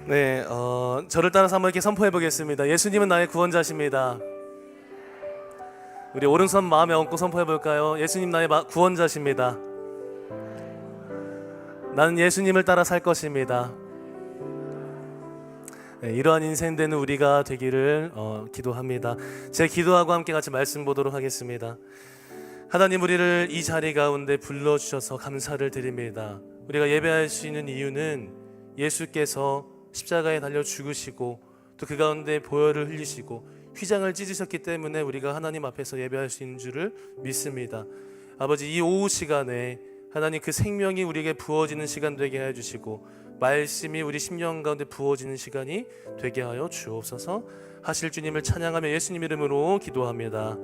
네, 저를 따라서 한번 이렇게 선포해 보겠습니다. 예수님은 나의 구원자십니다. 우리 오른손 마음에 얹고 선포해 볼까요? 예수님 나의 구원자십니다. 나는 예수님을 따라 살 것입니다. 네, 이러한 인생 되는 우리가 되기를 기도합니다. 제 기도하고 함께 같이 말씀 보도록 하겠습니다. 하나님, 우리를 이 자리 가운데 불러주셔서 감사를 드립니다. 우리가 예배할 수 있는 이유는 예수께서 십자가에 달려 죽으시고 또 그 가운데 보혈을 흘리시고 휘장을 찢으셨기 때문에 우리가 하나님 앞에서 예배할 수 있는 줄을 믿습니다. 아버지, 이 오후 시간에 하나님 그 생명이 우리에게 부어지는 시간 되게 하여 주시고 말씀이 우리 심령 가운데 부어지는 시간이 되게 하여 주옵소서. 하실 주님을 찬양하며 예수님 이름으로 기도합니다.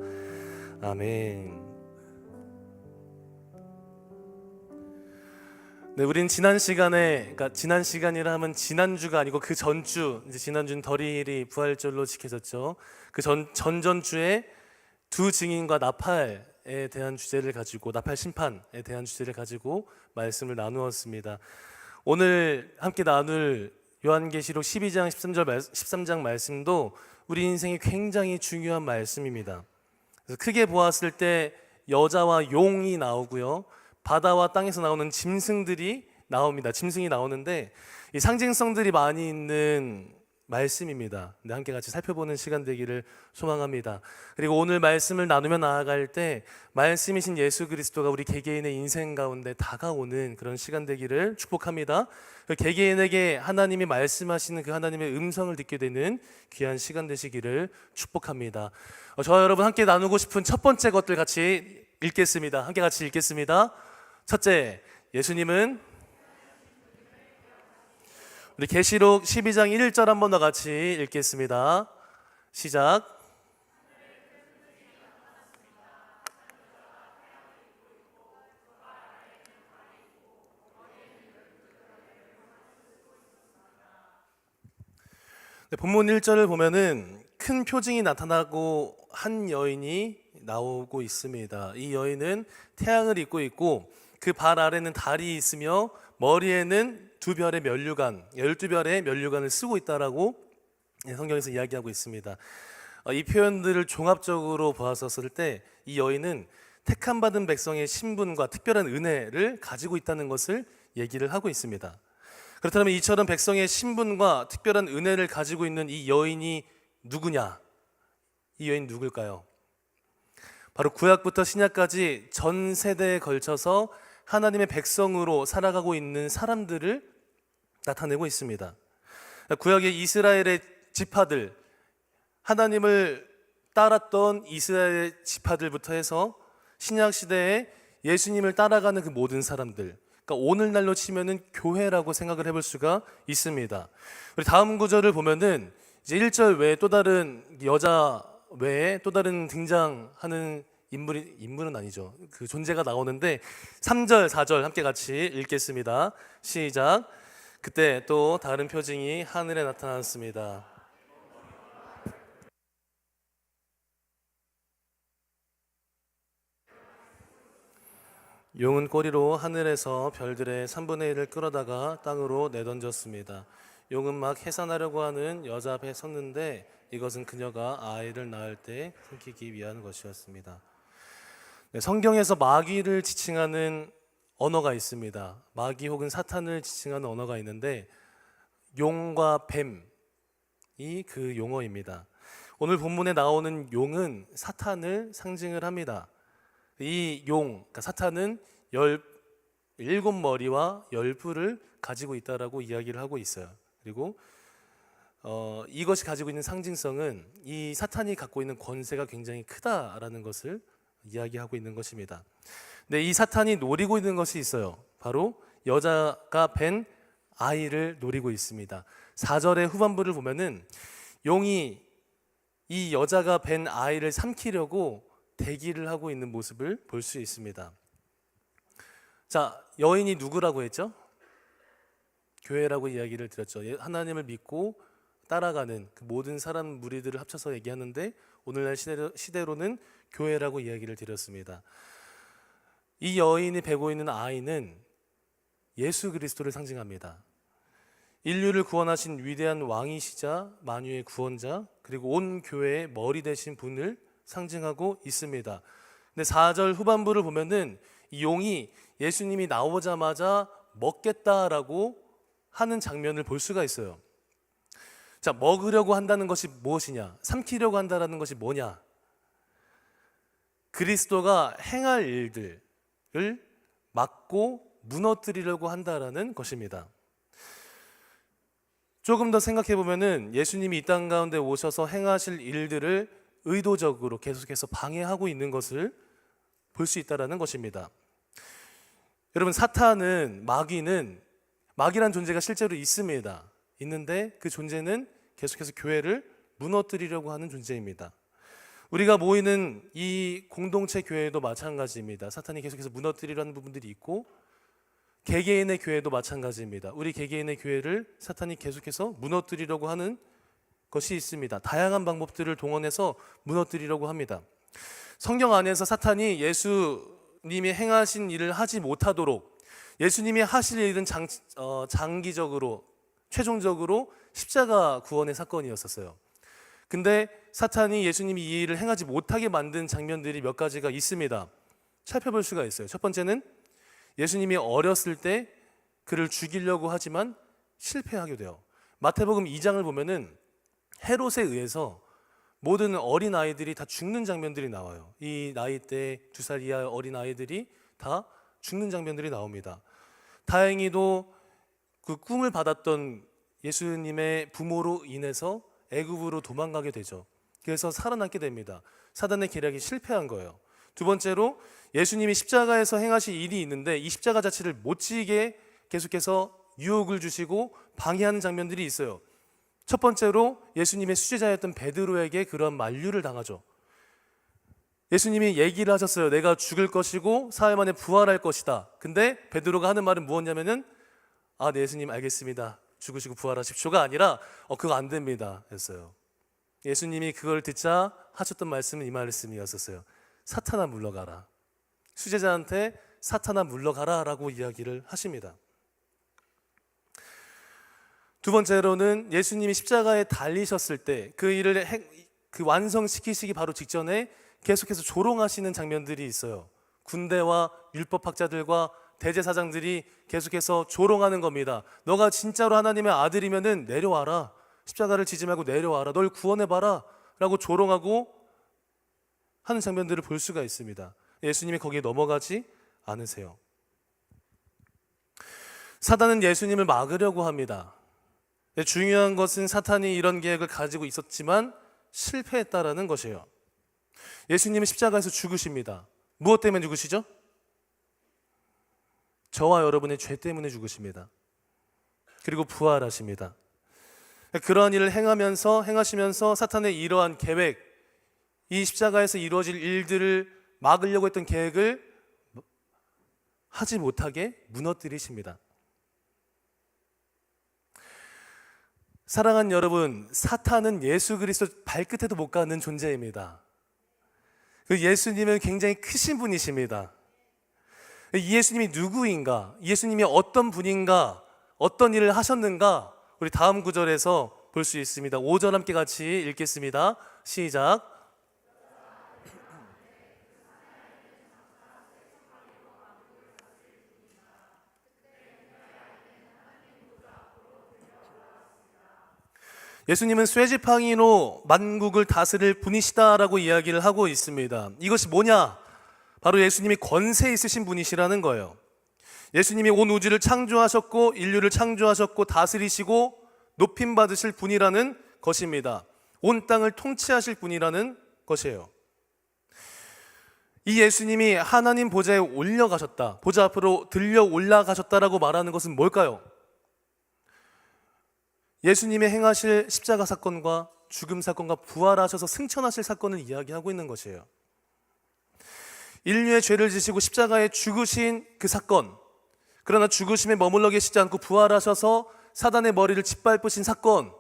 아멘. 네, 우린 지난 시간에, 그러니까 지난 시간이라 하면 지난주가 아니고 그 전주, 이제 지난주는 덜일이 부활절로 지켜졌죠. 그 전전주에 두 증인과 나팔에 대한 주제를 가지고, 나팔 심판에 대한 주제를 가지고 말씀을 나누었습니다. 오늘 함께 나눌 요한계시록 12장 13장 말씀도 우리 인생에 굉장히 중요한 말씀입니다. 그래서 크게 보았을 때 여자와 용이 나오고요, 바다와 땅에서 나오는 짐승들이 나옵니다. 짐승이 나오는데 이 상징성들이 많이 있는 말씀입니다. 근데 함께 같이 살펴보는 시간 되기를 소망합니다. 그리고 오늘 말씀을 나누며 나아갈 때 말씀이신 예수 그리스도가 우리 개개인의 인생 가운데 다가오는 그런 시간 되기를 축복합니다. 개개인에게 하나님이 말씀하시는 그 하나님의 음성을 듣게 되는 귀한 시간 되시기를 축복합니다. 저와 여러분 함께 나누고 싶은 첫 번째 것들 같이 읽겠습니다. 함께 같이 읽겠습니다. 첫째, 예수님은, 우리 계시록 12장 1절 한 번 더 같이 읽겠습니다. 시작. 네, 본문 1절을 보면은 큰 표징이 나타나고 한 여인이 나오고 있습니다. 이 여인은 태양을 입고 있고 그 발 아래는 달이 있으며 머리에는 2별의 면류관, 12별의 면류관을 쓰고 있다라고 성경에서 이야기하고 있습니다. 이 표현들을 종합적으로 보았었을 때 이 여인은 택함 받은 백성의 신분과 특별한 은혜를 가지고 있다는 것을 얘기를 하고 있습니다. 그렇다면 이처럼 백성의 신분과 특별한 은혜를 가지고 있는 이 여인이 누구냐? 이 여인 누굴까요? 바로 구약부터 신약까지 전 세대에 걸쳐서 하나님의 백성으로 살아가고 있는 사람들을 나타내고 있습니다. 구약의 이스라엘의 지파들, 하나님을 따랐던 이스라엘 지파들부터 해서 신약 시대에 예수님을 따라가는 그 모든 사람들, 그러니까 오늘날로 치면은 교회라고 생각을 해볼 수가 있습니다. 우리 다음 구절을 보면은 이제 1절 외에 또 다른 여자 외에 또 다른 등장하는 인물은 아니죠. 그 존재가 나오는데 3절, 4절 함께 같이 읽겠습니다. 시작. 그때 또 다른 표징이 하늘에 나타났습니다. 용은 꼬리로 하늘에서 별들의 3분의 1을 끌어다가 땅으로 내던졌습니다. 용은 막 해산하려고 하는 여자 앞에 섰는데 이것은 그녀가 아이를 낳을 때 숨기기 위한 것이었습니다. 네, 성경에서 마귀를 지칭하는 언어가 있습니다. 마귀 혹은 사탄을 지칭하는 언어가 있는데 용과 뱀이 그 용어입니다. 오늘 본문에 나오는 용은 사탄을 상징을 합니다. 이 용, 그러니까 사탄은 17머리와 10뿔을 가지고 있다라고 이야기를 하고 있어요. 그리고 이것이 가지고 있는 상징성은 이 사탄이 갖고 있는 권세가 굉장히 크다라는 것을 이야기하고 있는 것입니다. 근데 이 사탄이 노리고 있는 것이 있어요. 바로 여자가 뵌 아이를 노리고 있습니다. 4절의 후반부를 보면은 용이 이 여자가 뵌 아이를 삼키려고 대기를 하고 있는 모습을 볼 수 있습니다. 자, 여인이 누구라고 했죠? 교회라고 이야기를 드렸죠. 하나님을 믿고 따라가는 그 모든 사람 무리들을 합쳐서 얘기하는데 오늘날 시대로는 교회라고 이야기를 드렸습니다. 이 여인이 베고 있는 아이는 예수 그리스도를 상징합니다. 인류를 구원하신 위대한 왕이시자 만유의 구원자, 그리고 온 교회의 머리 되신 분을 상징하고 있습니다. 근데 4절 후반부를 보면은 이 용이 예수님이 나오자마자 먹겠다라고 하는 장면을 볼 수가 있어요. 자, 먹으려고 한다는 것이 무엇이냐? 삼키려고 한다는 것이 뭐냐? 그리스도가 행할 일들을 막고 무너뜨리려고 한다라는 것입니다. 조금 더 생각해 보면은 예수님이 이 땅 가운데 오셔서 행하실 일들을 의도적으로 계속해서 방해하고 있는 것을 볼 수 있다라는 것입니다. 여러분, 사탄은, 마귀란 존재가 실제로 있습니다. 있는데 그 존재는 계속해서 교회를 무너뜨리려고 하는 존재입니다. 우리가 모이는 이 공동체 교회도 마찬가지입니다. 사탄이 계속해서 무너뜨리려는 부분들이 있고, 개개인의 교회도 마찬가지입니다. 우리 개개인의 교회를 사탄이 계속해서 무너뜨리려고 하는 것이 있습니다. 다양한 방법들을 동원해서 무너뜨리려고 합니다. 성경 안에서 사탄이 예수님이 행하신 일을 하지 못하도록, 예수님이 하실 일은 장기적으로, 최종적으로 십자가 구원의 사건이었었어요. 근데 사탄이 예수님이 이 일을 행하지 못하게 만든 장면들이 몇 가지가 있습니다. 살펴볼 수가 있어요. 첫 번째는 예수님이 어렸을 때 그를 죽이려고 하지만 실패하게 돼요. 마태복음 2장을 보면은 헤롯에 의해서 모든 어린 아이들이 다 죽는 장면들이 나와요. 이 나이 때 2살 이하 어린 아이들이 다 죽는 장면들이 나옵니다. 다행히도 그 꿈을 받았던 예수님의 부모로 인해서 애굽으로 도망가게 되죠. 그래서 살아남게 됩니다. 사단의 계략이 실패한 거예요. 두 번째로 예수님이 십자가에서 행하실 일이 있는데 이 십자가 자체를 못 지게 계속해서 유혹을 주시고 방해하는 장면들이 있어요. 첫 번째로 예수님의 수제자였던 베드로에게 그런 만류를 당하죠. 예수님이 얘기를 하셨어요. 내가 죽을 것이고 사흘 만에 부활할 것이다. 근데 베드로가 하는 말은 무엇냐면은 네, 예수님 알겠습니다. 죽으시고 부활하십시오가 아니라 그거 안 됩니다 했어요. 예수님이 그걸 듣자 하셨던 말씀은 이 말씀이었었어요. 사탄아 물러가라. 수제자한테 사탄아 물러가라 라고 이야기를 하십니다. 두 번째로는 예수님이 십자가에 달리셨을 때 그 일을 완성시키시기 바로 직전에 계속해서 조롱하시는 장면들이 있어요. 군대와 율법학자들과 대제사장들이 계속해서 조롱하는 겁니다. 너가 진짜로 하나님의 아들이면은 내려와라. 십자가를 지지 말고 내려와라. 널 구원해봐라 라고 조롱하고 하는 장면들을 볼 수가 있습니다. 예수님이 거기에 넘어가지 않으세요. 사단은 예수님을 막으려고 합니다. 중요한 것은 사탄이 이런 계획을 가지고 있었지만 실패했다라는 것이에요. 예수님은 십자가에서 죽으십니다. 무엇 때문에 죽으시죠? 저와 여러분의 죄 때문에 죽으십니다. 그리고 부활하십니다. 그러한 일을 행하시면서 사탄의 이러한 계획, 이 십자가에서 이루어질 일들을 막으려고 했던 계획을 하지 못하게 무너뜨리십니다. 사랑하는 여러분, 사탄은 예수 그리스도 발끝에도 못 가는 존재입니다. 그 예수님은 굉장히 크신 분이십니다. 예수님이 누구인가? 예수님이 어떤 분인가? 어떤 일을 하셨는가? 우리 다음 구절에서 볼 수 있습니다. 5절 함께 같이 읽겠습니다. 시작. 예수님은 쇠지팡이로 만국을 다스릴 분이시다라고 이야기를 하고 있습니다. 이것이 뭐냐? 바로 예수님이 권세 있으신 분이시라는 거예요. 예수님이 온 우주를 창조하셨고 인류를 창조하셨고 다스리시고 높임받으실 분이라는 것입니다. 온 땅을 통치하실 분이라는 것이에요. 이 예수님이 하나님 보좌에 올려가셨다, 보좌 앞으로 들려 올라가셨다라고 말하는 것은 뭘까요? 예수님의 행하실 십자가 사건과 죽음 사건과 부활하셔서 승천하실 사건을 이야기하고 있는 것이에요. 인류의 죄를 지시고 십자가에 죽으신 그 사건, 그러나 죽으심에 머물러 계시지 않고 부활하셔서 사단의 머리를 짓밟으신 사건,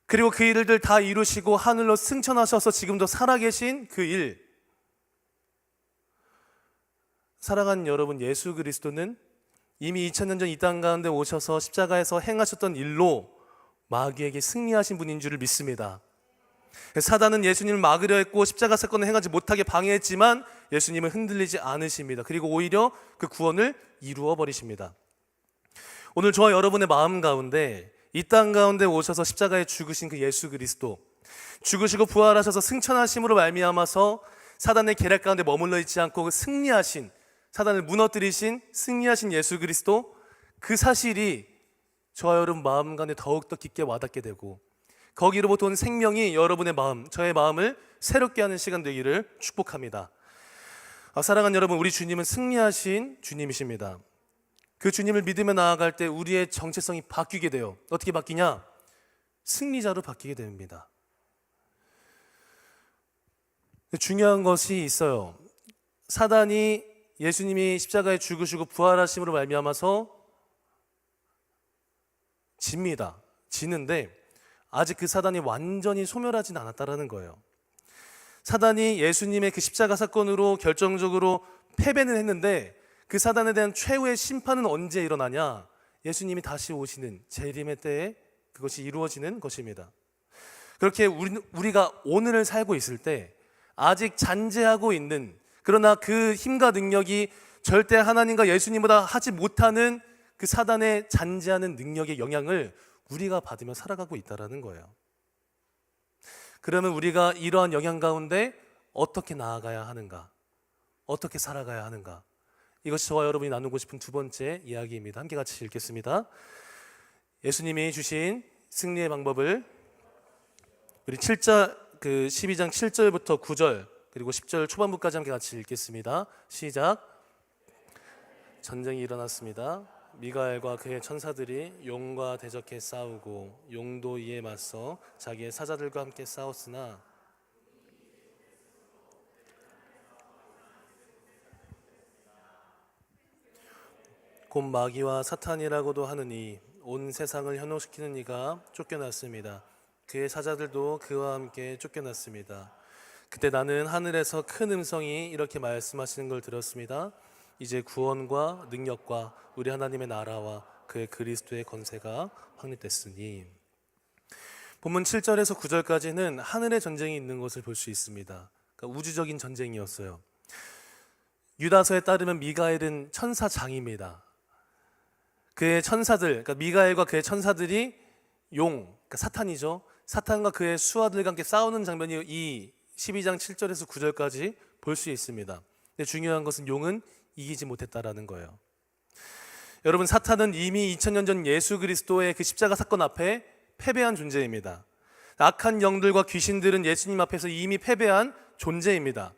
그리고 그 일들 다 이루시고 하늘로 승천하셔서 지금도 살아계신 그 일. 사랑하는 여러분, 예수 그리스도는 이미 2000년 전 이 땅 가운데 오셔서 십자가에서 행하셨던 일로 마귀에게 승리하신 분인 줄을 믿습니다. 사단은 예수님을 막으려 했고 십자가 사건을 행하지 못하게 방해했지만 예수님은 흔들리지 않으십니다. 그리고 오히려 그 구원을 이루어 버리십니다. 오늘 저와 여러분의 마음 가운데 이 땅 가운데 오셔서 십자가에 죽으신 그 예수 그리스도, 죽으시고 부활하셔서 승천하심으로 말미암아서 사단의 계략 가운데 머물러 있지 않고 그 승리하신, 사단을 무너뜨리신 승리하신 예수 그리스도, 그 사실이 저와 여러분 마음 가운데 더욱더 깊게 와닿게 되고 거기로부터 온 생명이 여러분의 마음, 저의 마음을 새롭게 하는 시간 되기를 축복합니다. 사랑하는 여러분, 우리 주님은 승리하신 주님이십니다. 그 주님을 믿으며 나아갈 때 우리의 정체성이 바뀌게 돼요. 어떻게 바뀌냐? 승리자로 바뀌게 됩니다. 중요한 것이 있어요. 사단이 예수님이 십자가에 죽으시고 부활하심으로 말미암아서 집니다. 지는데 아직 그 사단이 완전히 소멸하진 않았다라는 거예요. 사단이 예수님의 그 십자가 사건으로 결정적으로 패배는 했는데 그 사단에 대한 최후의 심판은 언제 일어나냐? 예수님이 다시 오시는 재림의 때에 그것이 이루어지는 것입니다. 그렇게 우리가 오늘을 살고 있을 때 아직 잔재하고 있는, 그러나 그 힘과 능력이 절대 하나님과 예수님보다 하지 못하는 그 사단의 잔재하는 능력의 영향을 우리가 받으며 살아가고 있다는 거예요. 그러면 우리가 이러한 영향 가운데 어떻게 나아가야 하는가? 어떻게 살아가야 하는가? 이것이 저와 여러분이 나누고 싶은 두 번째 이야기입니다. 함께 같이 읽겠습니다. 예수님이 주신 승리의 방법을 우리 12장 7절부터 9절 그리고 10절 초반부까지 함께 같이 읽겠습니다. 시작. 전쟁이 일어났습니다. 미가엘과 그의 천사들이 용과 대적해 싸우고 용도 이에 맞서 자기의 사자들과 함께 싸웠으나 곧 마귀와 사탄이라고도 하느니 온 세상을 현혹시키는 이가 쫓겨났습니다. 그의 사자들도 그와 함께 쫓겨났습니다. 그때 나는 하늘에서 큰 음성이 이렇게 말씀하시는 걸 들었습니다. 이제 구원과 능력과 우리 하나님의 나라와 그의 그리스도의 권세가 확립됐으니. 본문 7절에서 9절까지는 하늘의 전쟁이 있는 것을 볼 수 있습니다. 그러니까 우주적인 전쟁이었어요. 유다서에 따르면 미가엘은 천사장입니다. 그의 천사들, 그러니까 미가엘과 그의 천사들이 그러니까 사탄이죠. 사탄과 그의 수하들과 함께 싸우는 장면이 이 12장 7절에서 9절까지 볼 수 있습니다. 근데 중요한 것은 용은 이기지 못했다라는 거예요. 여러분, 사탄은 이미 2000년 전 예수 그리스도의 그 십자가 사건 앞에 패배한 존재입니다. 악한 영들과 귀신들은 예수님 앞에서 이미 패배한 존재입니다.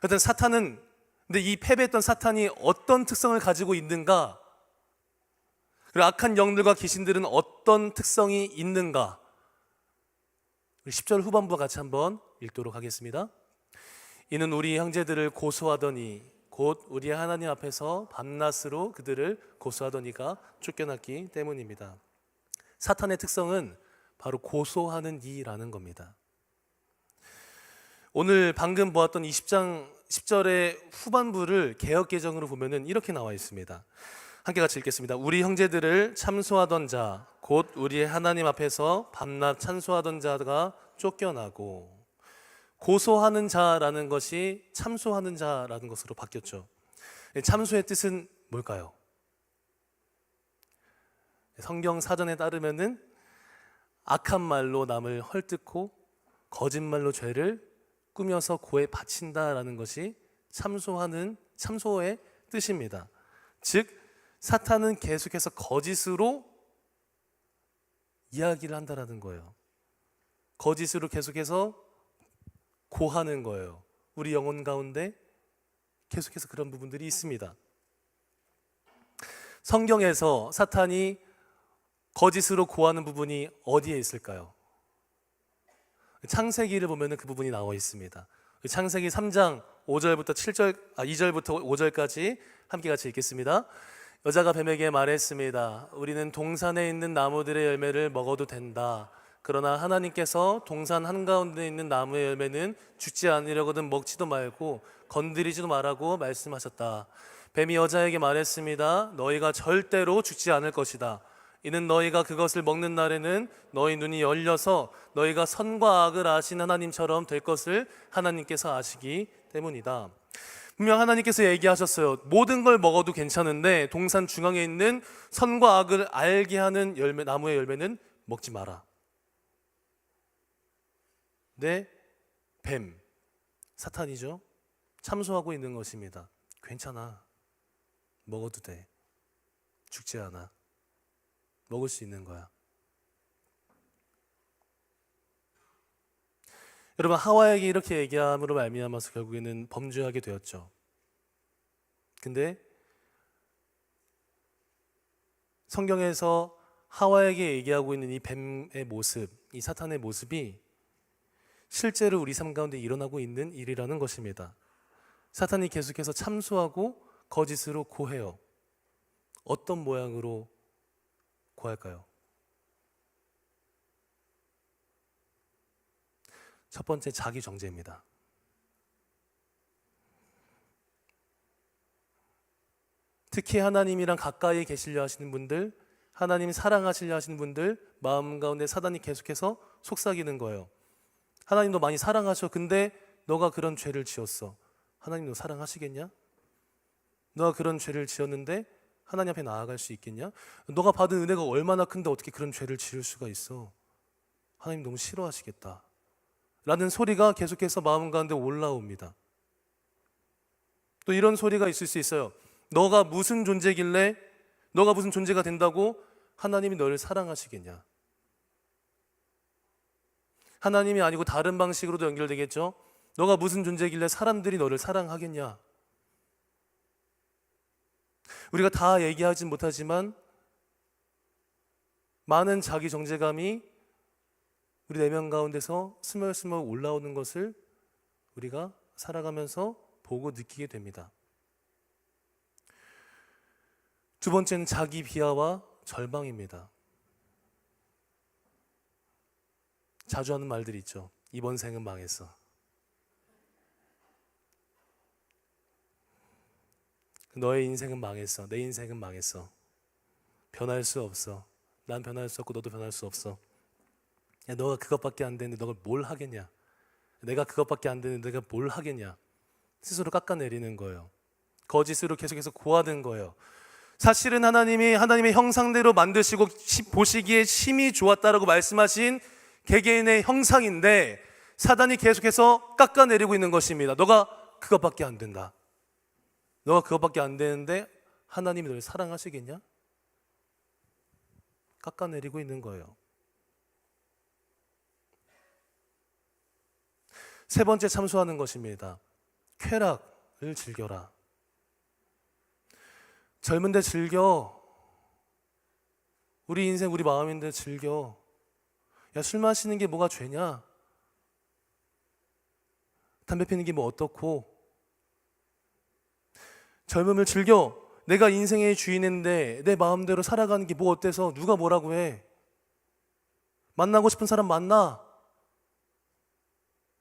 하여튼 근데 이 패배했던 사탄이 어떤 특성을 가지고 있는가? 그리고 악한 영들과 귀신들은 어떤 특성이 있는가? 10절 후반부와 같이 한번 읽도록 하겠습니다. 이는 우리 형제들을 고소하더니 곧 우리 하나님 앞에서 밤낮으로 그들을 고소하더니가 쫓겨났기 때문입니다. 사탄의 특성은 바로 고소하는 이라는 겁니다. 오늘 방금 보았던 20장 10절의 후반부를 개역개정으로 보면은 이렇게 나와 있습니다. 함께 같이 읽겠습니다. 우리 형제들을 참소하던 자, 곧 우리의 하나님 앞에서 밤낮 찬소하던 자가 쫓겨나고, 고소하는 자라는 것이 참소하는 자라는 것으로 바뀌었죠. 참소의 뜻은 뭘까요? 성경 사전에 따르면은 악한 말로 남을 헐뜯고 거짓말로 죄를 꾸며서 고에 바친다라는 것이 참소의 뜻입니다. 즉 사탄은 계속해서 거짓으로 이야기를 한다라는 거예요. 거짓으로 계속해서 고하는 거예요. 우리 영혼 가운데 계속해서 그런 부분들이 있습니다. 성경에서 사탄이 거짓으로 고하는 부분이 어디에 있을까요? 창세기를 보면 그 부분이 나와 있습니다. 창세기 3장 2절부터 5절까지 함께 같이 읽겠습니다. 여자가 뱀에게 말했습니다. 우리는 동산에 있는 나무들의 열매를 먹어도 된다. 그러나 하나님께서 동산 한가운데 있는 나무의 열매는 죽지 않으려거든 먹지도 말고 건드리지도 말라고 말씀하셨다. 뱀이 여자에게 말했습니다. 너희가 절대로 죽지 않을 것이다. 이는 너희가 그것을 먹는 날에는 너희 눈이 열려서 너희가 선과 악을 아신 하나님처럼 될 것을 하나님께서 아시기 때문이다. 분명 하나님께서 얘기하셨어요. 모든 걸 먹어도 괜찮은데 동산 중앙에 있는 선과 악을 알게 하는 열매, 나무의 열매는 먹지 마라. 네, 뱀, 사탄이죠. 참소하고 있는 것입니다. 괜찮아. 먹어도 돼. 죽지 않아. 먹을 수 있는 거야. 여러분, 하와에게 이렇게 얘기함으로 말미암아서 결국에는 범죄하게 되었죠. 근데 성경에서 하와에게 얘기하고 있는 이 뱀의 모습, 이 사탄의 모습이 실제로 우리 삶 가운데 일어나고 있는 일이라는 것입니다. 사탄이 계속해서 참소하고 거짓으로 고해요. 어떤 모양으로 고할까요? 첫 번째, 자기 정죄입니다. 특히 하나님이랑 가까이 계시려 하시는 분들, 하나님 사랑하시려 하시는 분들 마음 가운데 사단이 계속해서 속삭이는 거예요. 하나님 너 많이 사랑하셔. 근데 너가 그런 죄를 지었어. 하나님 너 사랑하시겠냐? 너가 그런 죄를 지었는데 하나님 앞에 나아갈 수 있겠냐? 너가 받은 은혜가 얼마나 큰데 어떻게 그런 죄를 지을 수가 있어? 하나님 너무 싫어하시겠다 라는 소리가 계속해서 마음 가운데 올라옵니다. 또 이런 소리가 있을 수 있어요. 너가 무슨 존재길래, 너가 무슨 존재가 된다고 하나님이 너를 사랑하시겠냐? 하나님이 아니고 다른 방식으로도 연결되겠죠. 너가 무슨 존재길래 사람들이 너를 사랑하겠냐? 우리가 다 얘기하진 못하지만 많은 자기 정죄감이 우리 내면 가운데서 스멀스멀 올라오는 것을 우리가 살아가면서 보고 느끼게 됩니다. 두 번째는 자기 비하와 절망입니다. 자주 하는 말들이 있죠. 이번 생은 망했어. 너의 인생은 망했어. 내 인생은 망했어. 변할 수 없어. 난 변할 수 없고 너도 변할 수 없어. 야, 너가 그것밖에 안 되는데 너가 뭘 하겠냐? 내가 그것밖에 안 되는데 내가 뭘 하겠냐? 스스로 깎아내리는 거예요. 거짓으로 계속해서 고하는 거예요. 사실은 하나님이 하나님의 형상대로 만드시고 보시기에 심히 좋았다라고 말씀하신 개개인의 형상인데 사단이 계속해서 깎아내리고 있는 것입니다. 너가 그것밖에 안 된다. 너가 그것밖에 안 되는데 하나님이 너를 사랑하시겠냐? 깎아내리고 있는 거예요. 세 번째 참소하는 것입니다. 쾌락을 즐겨라. 젊은데 즐겨. 우리 인생 우리 마음인데 즐겨. 야, 술 마시는 게 뭐가 죄냐? 담배 피는 게 뭐 어떻고? 젊음을 즐겨. 내가 인생의 주인인데 내 마음대로 살아가는 게 뭐 어때서 누가 뭐라고 해? 만나고 싶은 사람 만나.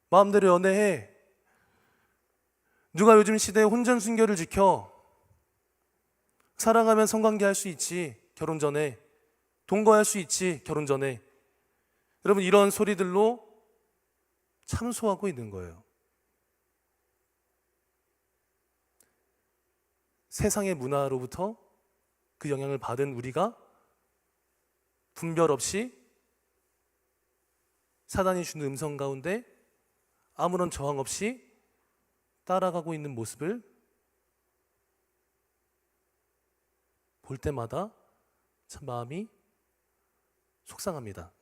마음대로 연애해. 누가 요즘 시대에 혼전순결을 지켜? 사랑하면 성관계 할 수 있지. 결혼 전에. 동거할 수 있지. 결혼 전에. 여러분, 이런 소리들로 참소하고 있는 거예요. 세상의 문화로부터 그 영향을 받은 우리가 분별 없이 사단이 주는 음성 가운데 아무런 저항 없이 따라가고 있는 모습을 볼 때마다 참 마음이 속상합니다.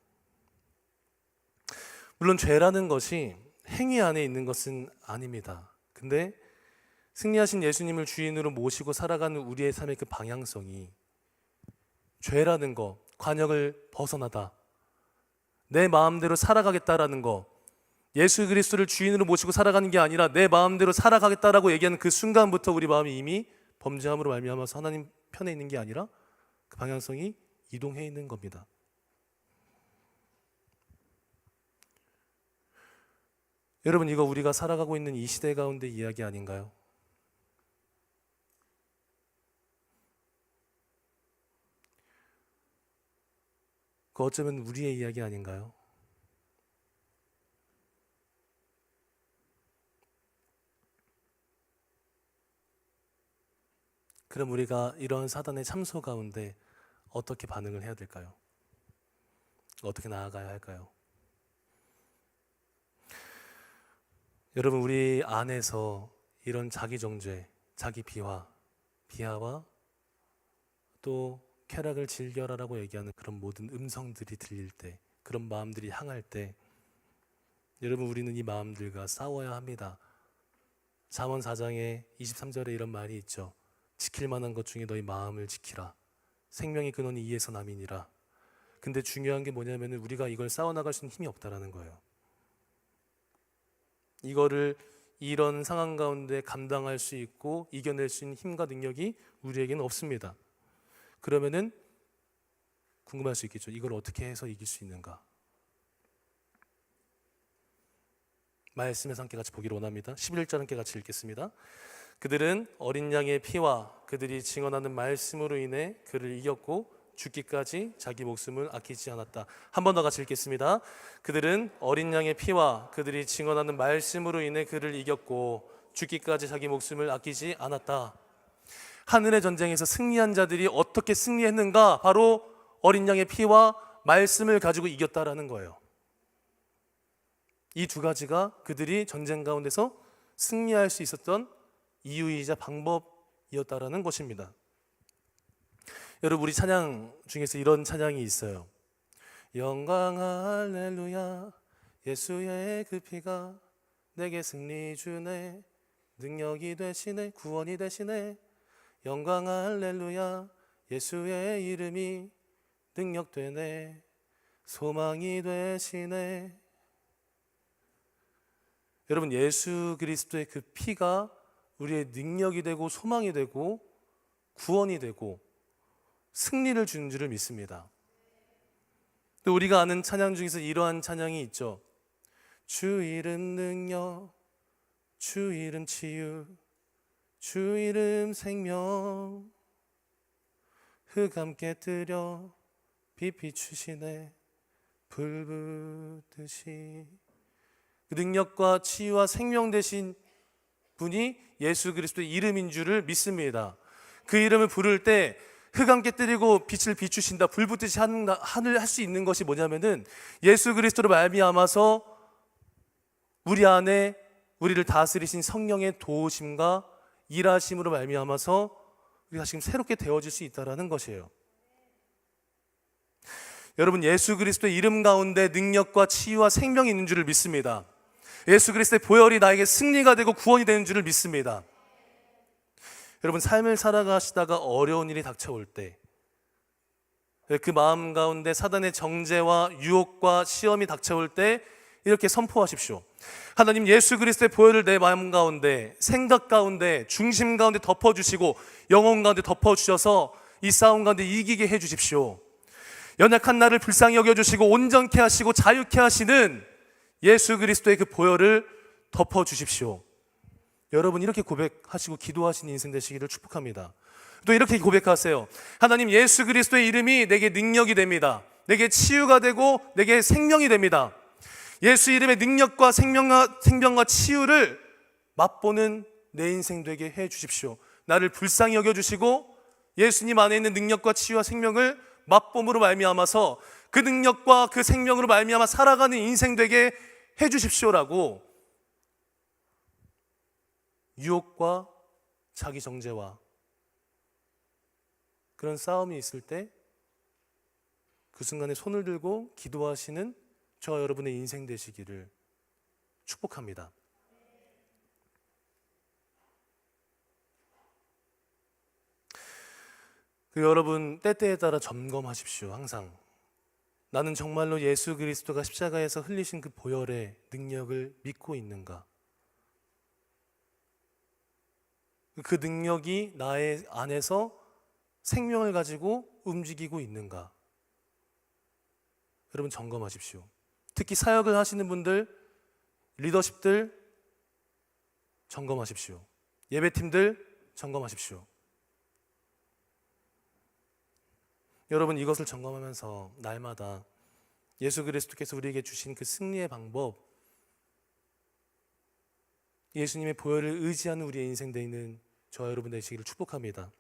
물론 죄라는 것이 행위 안에 있는 것은 아닙니다. 근데 승리하신 예수님을 주인으로 모시고 살아가는 우리의 삶의 그 방향성이 죄라는 거, 관역을 벗어나다, 내 마음대로 살아가겠다라는 거, 예수 그리스도를 주인으로 모시고 살아가는 게 아니라 내 마음대로 살아가겠다라고 얘기하는 그 순간부터 우리 마음이 이미 범죄함으로 말미암아서 하나님 편에 있는 게 아니라 그 방향성이 이동해 있는 겁니다. 여러분, 이거 우리가 살아가고 있는 이 시대 가운데 이야기 아닌가요? 그거 어쩌면 우리의 이야기 아닌가요? 그럼 우리가 이런 사단의 참소 가운데 어떻게 반응을 해야 될까요? 어떻게 나아가야 할까요? 여러분, 우리 안에서 이런 자기 정죄, 자기 비하와 또 쾌락을 즐겨라라고 얘기하는 그런 모든 음성들이 들릴 때, 그런 마음들이 향할 때, 여러분, 우리는 이 마음들과 싸워야 합니다. 잠언 4장에 23절에 이런 말이 있죠. 지킬 만한 것 중에 너희 마음을 지키라. 생명의 근원이 이에서 남이니라. 근데 중요한 게 뭐냐면 우리가 이걸 싸워나갈 수 있는 힘이 없다라는 거예요. 이거를 이런 상황 가운데 감당할 수 있고 이겨낼 수 있는 힘과 능력이 우리에게는 없습니다. 그러면은 궁금할 수 있겠죠. 이걸 어떻게 해서 이길 수 있는가? 말씀에서 함께 같이 보기를 원합니다. 11절 함께 같이 읽겠습니다. 그들은 어린 양의 피와 그들이 증언하는 말씀으로 인해 그를 이겼고 죽기까지 자기 목숨을 아끼지 않았다. 한 번 더 같이 읽겠습니다. 그들은 어린 양의 피와 그들이 증언하는 말씀으로 인해 그를 이겼고 죽기까지 자기 목숨을 아끼지 않았다. 하늘의 전쟁에서 승리한 자들이 어떻게 승리했는가? 바로 어린 양의 피와 말씀을 가지고 이겼다라는 거예요. 이 두 가지가 그들이 전쟁 가운데서 승리할 수 있었던 이유이자 방법이었다라는 것입니다. 여러분, 우리 찬양 중에서 이런 찬양이 있어요. 영광 할렐루야 예수의 그 피가 내게 승리 주네 능력이 되시네 구원이 되시네 영광 할렐루야 예수의 이름이 능력되네 소망이 되시네. 여러분, 예수 그리스도의 그 피가 우리의 능력이 되고 소망이 되고 구원이 되고 승리를 주는 줄을 믿습니다. 또 우리가 아는 찬양 중에서 이러한 찬양이 있죠. 주 이름 능력, 주 이름 치유, 주 이름 생명, 흑암 깨뜨려 빛 비추시네 불 붙듯이. 그 능력과 치유와 생명 되신 분이 예수 그리스도의 이름인 줄을 믿습니다. 그 이름을 부를 때 흑암 깨뜨리고 빛을 비추신다, 불 붙듯이 할 수 있는 것이 뭐냐면은 예수 그리스도로 말미암아서 우리 안에 우리를 다스리신 성령의 도우심과 일하심으로 말미암아서 우리가 지금 새롭게 되어질 수 있다라는 것이에요. 여러분, 예수 그리스도의 이름 가운데 능력과 치유와 생명이 있는 줄을 믿습니다. 예수 그리스도의 보혈이 나에게 승리가 되고 구원이 되는 줄을 믿습니다. 여러분, 삶을 살아가시다가 어려운 일이 닥쳐올 때 그 마음 가운데 사단의 정죄와 유혹과 시험이 닥쳐올 때 이렇게 선포하십시오. 하나님, 예수 그리스도의 보혈을 내 마음 가운데, 생각 가운데, 중심 가운데 덮어주시고 영혼 가운데 덮어주셔서 이 싸움 가운데 이기게 해주십시오. 연약한 나를 불쌍히 여겨주시고 온전케 하시고 자유케 하시는 예수 그리스도의 그 보혈을 덮어주십시오. 여러분, 이렇게 고백하시고 기도하시는 인생 되시기를 축복합니다. 또 이렇게 고백하세요. 하나님, 예수 그리스도의 이름이 내게 능력이 됩니다. 내게 치유가 되고 내게 생명이 됩니다. 예수 이름의 능력과 생명과 치유를 맛보는 내 인생 되게 해 주십시오. 나를 불쌍히 여겨주시고 예수님 안에 있는 능력과 치유와 생명을 맛봄으로 말미암아서 그 능력과 그 생명으로 말미암아 살아가는 인생 되게 해 주십시오라고 유혹과 자기 정죄와 그런 싸움이 있을 때 그 순간에 손을 들고 기도하시는 저와 여러분의 인생 되시기를 축복합니다. 여러분, 때때에 따라 점검하십시오. 항상 나는 정말로 예수 그리스도가 십자가에서 흘리신 그 보혈의 능력을 믿고 있는가? 그 능력이 나의 안에서 생명을 가지고 움직이고 있는가? 여러분, 점검하십시오. 특히 사역을 하시는 분들, 리더십들 점검하십시오. 예배팀들 점검하십시오. 여러분, 이것을 점검하면서 날마다 예수 그리스도께서 우리에게 주신 그 승리의 방법, 예수님의 보혈을 의지하는 우리의 인생 되는 저와 여러분 되시기를 축복합니다.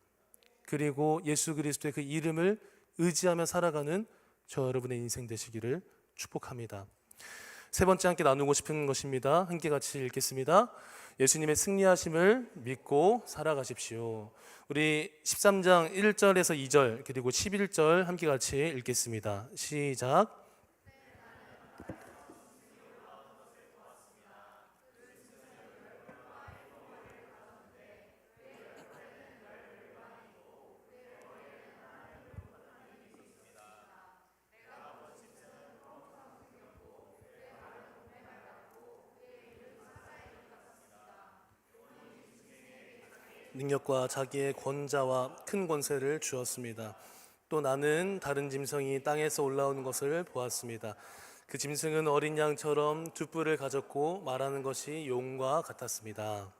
그리고 예수 그리스도의 그 이름을 의지하며 살아가는 저와 여러분의 인생 되시기를 축복합니다. 세 번째 함께 나누고 싶은 것입니다. 함께 같이 읽겠습니다. 예수님의 승리하심을 믿고 살아가십시오. 우리 13장 1절에서 2절 그리고 11절 함께 같이 읽겠습니다. 시작. 능력과 자기의 권자와 큰 권세를 주었습니다. 또 나는 다른 짐승이 땅에서 올라오는 것을 보았습니다. 그 짐승은 어린 양처럼 두 뿔을 가졌고 말하는 것이 용과 같았습니다.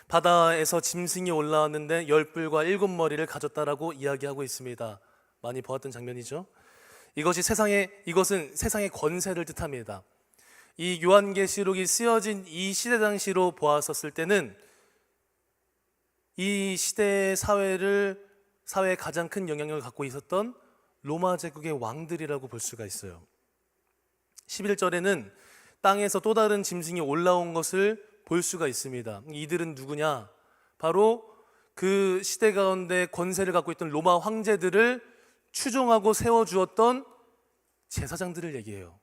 바다에서 짐승이 올라왔는데 10뿔과 7머리를 가졌다라고 이야기하고 있습니다. 많이 보았던 장면이죠. 이것은 세상의 권세를 뜻합니다. 이 요한계시록이 쓰여진 이 시대 당시로 보았었을 때는 이 시대의 사회에 가장 큰 영향력을 갖고 있었던 로마 제국의 왕들이라고 볼 수가 있어요. 11절에는 땅에서 또 다른 짐승이 올라온 것을 볼 수가 있습니다. 이들은 누구냐? 바로 그 시대 가운데 권세를 갖고 있던 로마 황제들을 추종하고 세워주었던 제사장들을 얘기해요.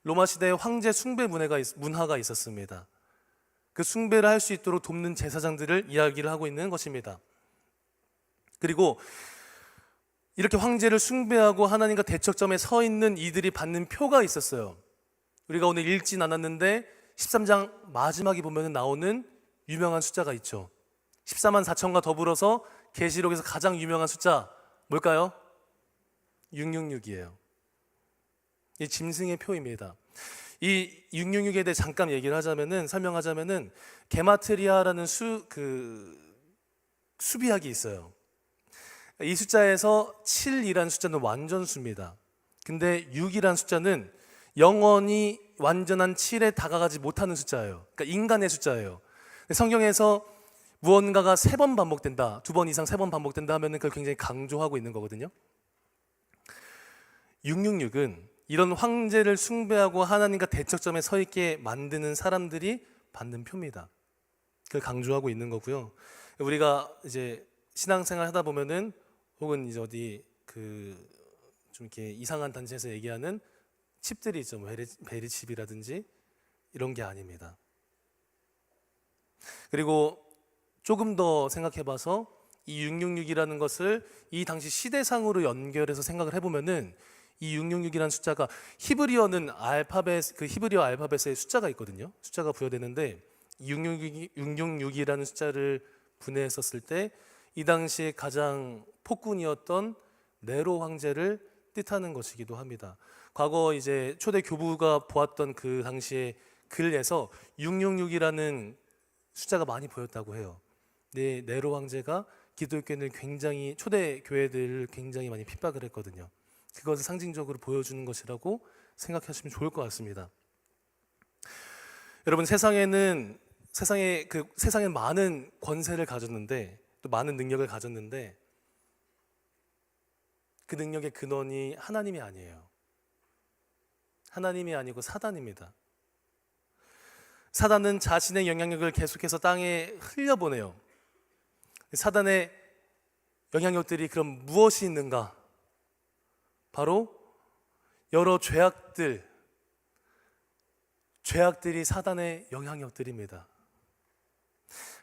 로마 시대에 황제 숭배 문화가 있었습니다. 그 숭배를 할 수 있도록 돕는 제사장들을 이야기를 하고 있는 것입니다. 그리고 이렇게 황제를 숭배하고 하나님과 대척점에 서 있는 이들이 받는 표가 있었어요. 우리가 오늘 읽진 않았는데 13장 마지막에 보면 나오는 유명한 숫자가 있죠. 14만 4천과 더불어서 계시록에서 가장 유명한 숫자 뭘까요? 666이에요. 이 짐승의 표입니다. 이 666에 대해 잠깐 설명하자면은 게마트리아라는 수비학이 있어요. 이 숫자에서 7이라는 숫자는 완전수입니다. 근데 6이라는 숫자는 영원히 완전한 7에 다가가지 못하는 숫자예요. 그러니까 인간의 숫자예요. 성경에서 무언가가 3번 반복된다, 2번 이상 3번 반복된다 하면은 그걸 굉장히 강조하고 있는 거거든요. 666은 이런 황제를 숭배하고 하나님과 대척점에 서 있게 만드는 사람들이 받는 표입니다. 그걸 강조하고 있는 거고요. 우리가 이제 신앙생활 하다 보면은 혹은 이제 어디 좀 이렇게 이상한 단체에서 얘기하는 칩들이 있죠. 뭐 베리칩이라든지 이런 게 아닙니다. 그리고 조금 더 생각해봐서 이 666이라는 것을 이 당시 시대상으로 연결해서 생각을 해보면은 이 666이라는 숫자가 히브리어는 히브리어 알파벳에 숫자가 있거든요. 숫자가 부여되는데 666이라는 숫자를 분해했었을 때 이 당시에 가장 폭군이었던 네로 황제를 뜻하는 것이기도 합니다. 과거 이제 초대 교부가 보았던 그 당시의 글에서 666이라는 숫자가 많이 보였다고 해요. 네, 네로 황제가 기독교인을 초대 교회들을 굉장히 많이 핍박을 했거든요. 그것을 상징적으로 보여주는 것이라고 생각하시면 좋을 것 같습니다. 여러분, 세상에 많은 권세를 가졌는데 또 많은 능력을 가졌는데 그 능력의 근원이 하나님이 아니에요. 하나님이 아니고 사단입니다. 사단은 자신의 영향력을 계속해서 땅에 흘려보내요. 사단의 영향력들이 그럼 무엇이 있는가? 바로 여러 죄악들이 사단의 영향력들입니다.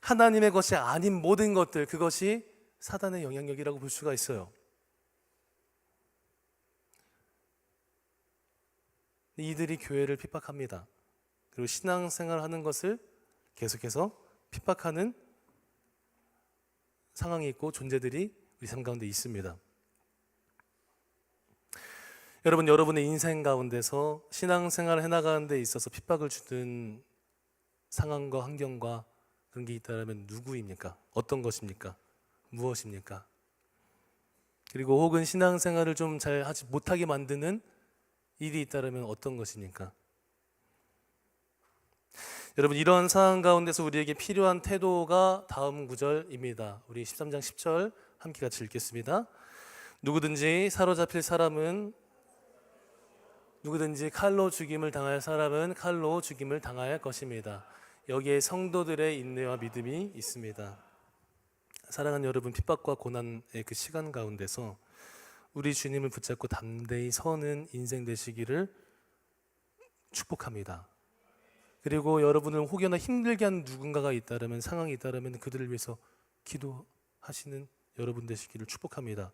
하나님의 것이 아닌 모든 것들, 그것이 사단의 영향력이라고 볼 수가 있어요. 이들이 교회를 핍박합니다. 그리고 신앙생활을 하는 것을 계속해서 핍박하는 상황이 있고 존재들이 우리 삶 가운데 있습니다. 여러분의 인생 가운데서 신앙생활을 해나가는 데 있어서 핍박을 주는 상황과 환경과 그런 게 있다면 누구입니까? 어떤 것입니까? 무엇입니까? 그리고 혹은 신앙생활을 좀 잘 하지 못하게 만드는 일이 있다면 어떤 것입니까? 여러분, 이런 상황 가운데서 우리에게 필요한 태도가 다음 구절입니다. 우리 13장 10절 함께 같이 읽겠습니다. 누구든지 사로잡힐 사람은 누구든지 칼로 죽임을 당할 사람은 칼로 죽임을 당할 것입니다. 여기에 성도들의 인내와 믿음이 있습니다. 사랑하는 여러분, 핍박과 고난의 그 시간 가운데서 우리 주님을 붙잡고 담대히 서는 인생 되시기를 축복합니다. 그리고 여러분을 혹여나 힘들게 하는 누군가가 있다면, 상황이 있다면 그들을 위해서 기도하시는 여러분 되시기를 축복합니다.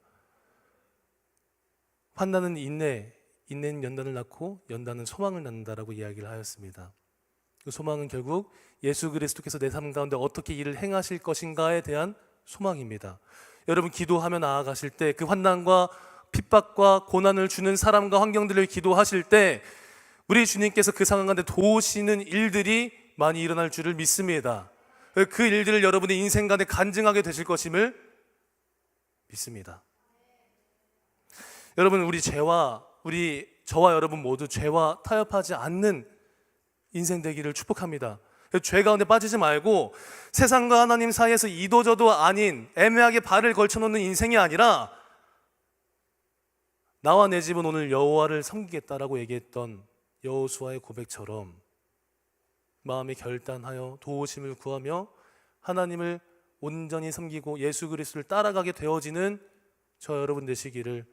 환난은 인내는 연단을 낳고 연단은 소망을 낳는다라고 이야기를 하였습니다. 그 소망은 결국 예수 그리스도께서 내 삶 가운데 어떻게 일을 행하실 것인가에 대한 소망입니다. 여러분, 기도하며 나아가실 때 그 환난과 핍박과 고난을 주는 사람과 환경들을 기도하실 때 우리 주님께서 그 상황 가운데 도우시는 일들이 많이 일어날 줄을 믿습니다. 그 일들을 여러분의 인생 가운데 간증하게 되실 것임을 믿습니다. 여러분, 저와 여러분 모두 죄와 타협하지 않는 인생 되기를 축복합니다. 죄 가운데 빠지지 말고 세상과 하나님 사이에서 이도저도 아닌 애매하게 발을 걸쳐놓는 인생이 아니라 나와 내 집은 오늘 여호와를 섬기겠다라고 얘기했던 여호수아의 고백처럼 마음에 결단하여 도우심을 구하며 하나님을 온전히 섬기고 예수 그리스도를 따라가게 되어지는 저 여러분 되시기를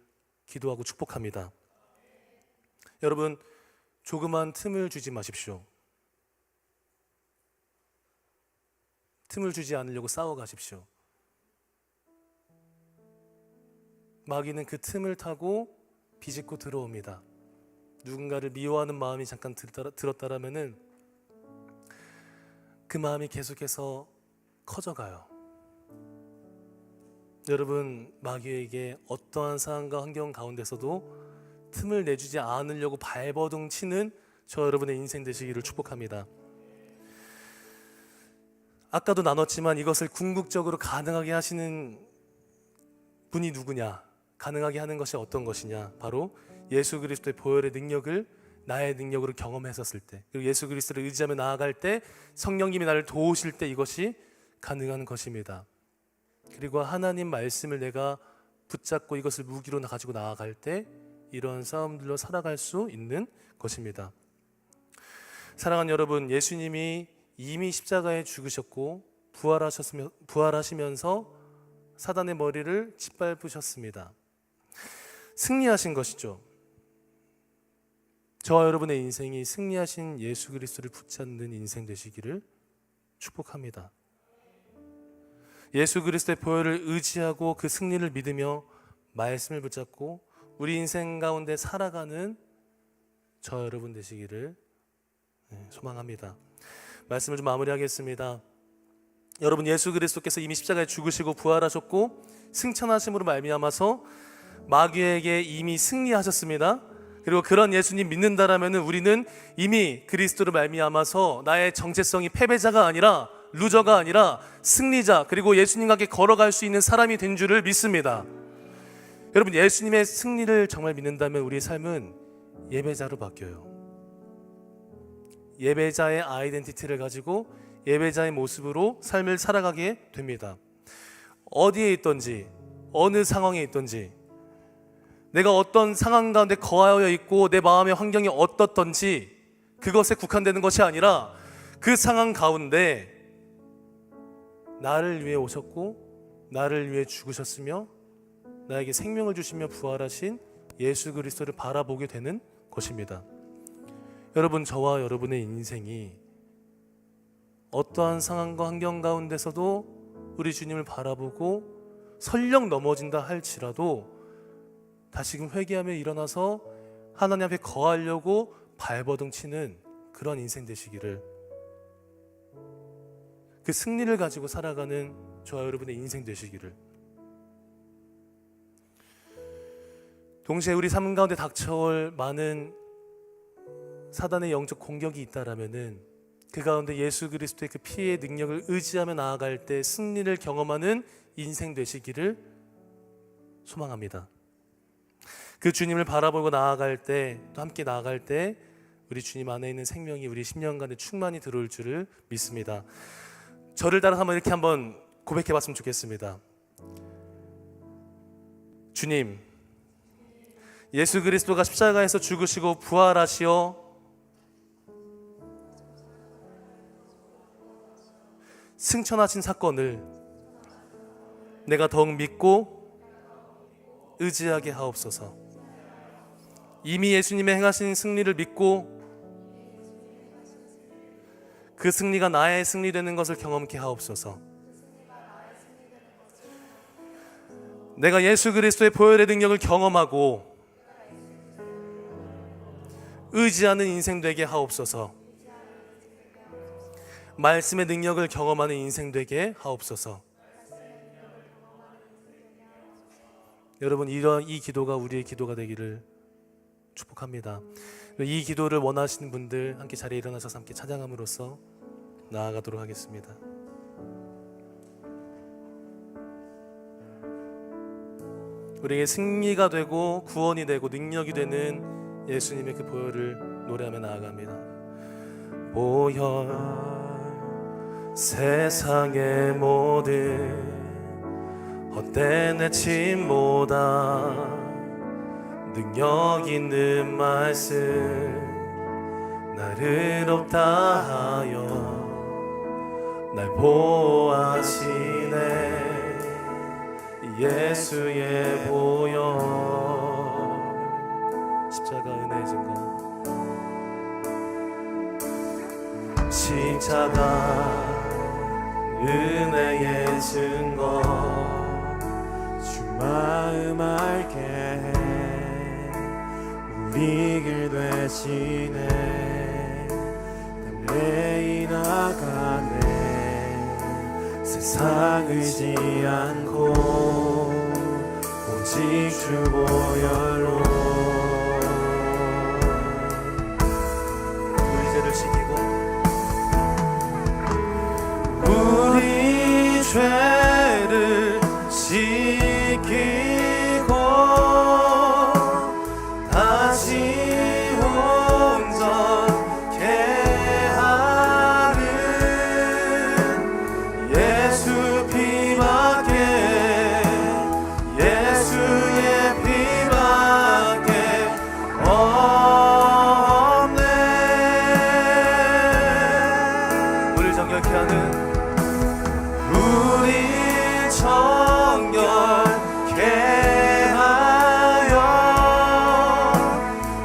기도하고 축복합니다. 여러분, 조그만 틈을 주지 마십시오. 틈을 주지 않으려고 싸워가십시오. 마귀는 그 틈을 타고 비집고 들어옵니다. 누군가를 미워하는 마음이 잠깐 들었다라면은 그 마음이 계속해서 커져가요. 여러분, 마귀에게 어떠한 상황과 환경 가운데서도 틈을 내주지 않으려고 발버둥 치는 저 여러분의 인생 되시기를 축복합니다. 아까도 나눴지만 이것을 궁극적으로 가능하게 하시는 분이 누구냐? 가능하게 하는 것이 어떤 것이냐? 바로 예수 그리스도의 보혈의 능력을 나의 능력으로 경험했었을 때, 그리고 예수 그리스도를 의지하며 나아갈 때, 성령님이 나를 도우실 때 이것이 가능한 것입니다. 그리고 하나님 말씀을 내가 붙잡고 이것을 무기로 가지고 나아갈 때 이런 싸움들로 살아갈 수 있는 것입니다. 사랑하는 여러분, 예수님이 이미 십자가에 죽으셨고 부활하시면서 사단의 머리를 짓밟으셨습니다. 승리하신 것이죠. 저와 여러분의 인생이 승리하신 예수 그리스도를 붙잡는 인생 되시기를 축복합니다. 예수 그리스도의 보혈을 의지하고 그 승리를 믿으며 말씀을 붙잡고 우리 인생 가운데 살아가는 저 여러분 되시기를 소망합니다. 말씀을 좀 마무리하겠습니다. 여러분, 예수 그리스도께서 이미 십자가에 죽으시고 부활하셨고 승천하심으로 말미암아서 마귀에게 이미 승리하셨습니다. 그리고 그런 예수님 믿는다라면 우리는 이미 그리스도로 말미암아서 나의 정체성이 패배자가 아니라 루저가 아니라 승리자, 그리고 예수님과 함께 걸어갈 수 있는 사람이 된 줄을 믿습니다. 여러분, 예수님의 승리를 정말 믿는다면 우리의 삶은 예배자로 바뀌어요. 예배자의 아이덴티티를 가지고 예배자의 모습으로 삶을 살아가게 됩니다. 어디에 있든지 어느 상황에 있든지 내가 어떤 상황 가운데 거하여 있고 내 마음의 환경이 어떻든지 그것에 국한되는 것이 아니라 그 상황 가운데 나를 위해 오셨고 나를 위해 죽으셨으며 나에게 생명을 주시며 부활하신 예수 그리스도를 바라보게 되는 것입니다. 여러분, 저와 여러분의 인생이 어떠한 상황과 환경 가운데서도 우리 주님을 바라보고 설령 넘어진다 할지라도 다시금 회개하며 일어나서 하나님 앞에 거하려고 발버둥 치는 그런 인생 되시기를, 그 승리를 가지고 살아가는 저와 여러분의 인생 되시기를. 동시에 우리 삶 가운데 닥쳐올 많은 사단의 영적 공격이 있다라면은 그 가운데 예수 그리스도의 그 피의 능력을 의지하며 나아갈 때 승리를 경험하는 인생 되시기를 소망합니다. 그 주님을 바라보고 나아갈 때, 또 함께 나아갈 때 우리 주님 안에 있는 생명이 우리 10년간에 충만히 들어올 줄을 믿습니다. 저를 따라서 이렇게 한번 고백해 봤으면 좋겠습니다. 주님, 예수 그리스도가 십자가에서 죽으시고 부활하시어 승천하신 사건을 내가 더욱 믿고 의지하게 하옵소서. 이미 예수님의 행하신 승리를 믿고 그 승리가 나의 승리되는 것을 경험케 하옵소서. 내가 예수 그리스도의 보혈의 능력을 경험하고 의지하는 인생 되게 하옵소서. 말씀의 능력을 경험하는 인생 되게 하옵소서. 여러분, 이 기도가 우리의 기도가 되기를 축복합니다. 이 기도를 원하시는 분들 함께 자리에 일어나셔서 함께 찬양함으로써 나아가도록 하겠습니다. 우리에게 승리가 되고 구원이 되고 능력이 되는 예수님의 그 보혈을 노래하며 나아갑니다. 보혈 세상의 모든 헛된 외침보다 능력 있는 말씀 나를 없다 하여 날 보호하시네. 예수의 보혈 십자가 은혜의 증거, 십자가 은혜의 증거, 주 마음 알게 우리 길 되시네. 담대히 나가네. 세상 의지 않고 오직 주 보혈로 우리 죄를 씻기고 우리 죄를 씻기고 다시 온전케 하는 예수 피밖에, 예수의 피밖에 없네. 우리를 정결케 하는, 우리 정결케 하여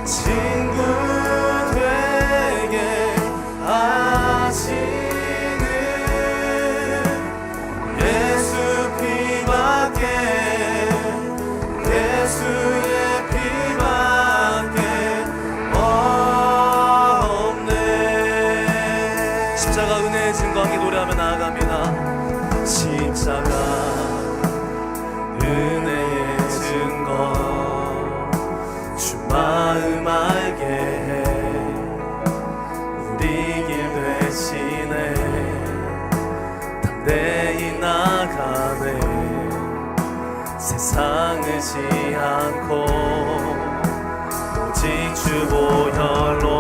친구 되게 하시는 예수 피밖에, 예수의 피밖에 없네. 십자가 은혜의 증거하게 노래하며 나아갑니다. 십자가 은혜의 증거, 주 마음 알게 해 우리 길 되시네. 담대히 나가네. 세상 의지 않고 오직 주 보혈로.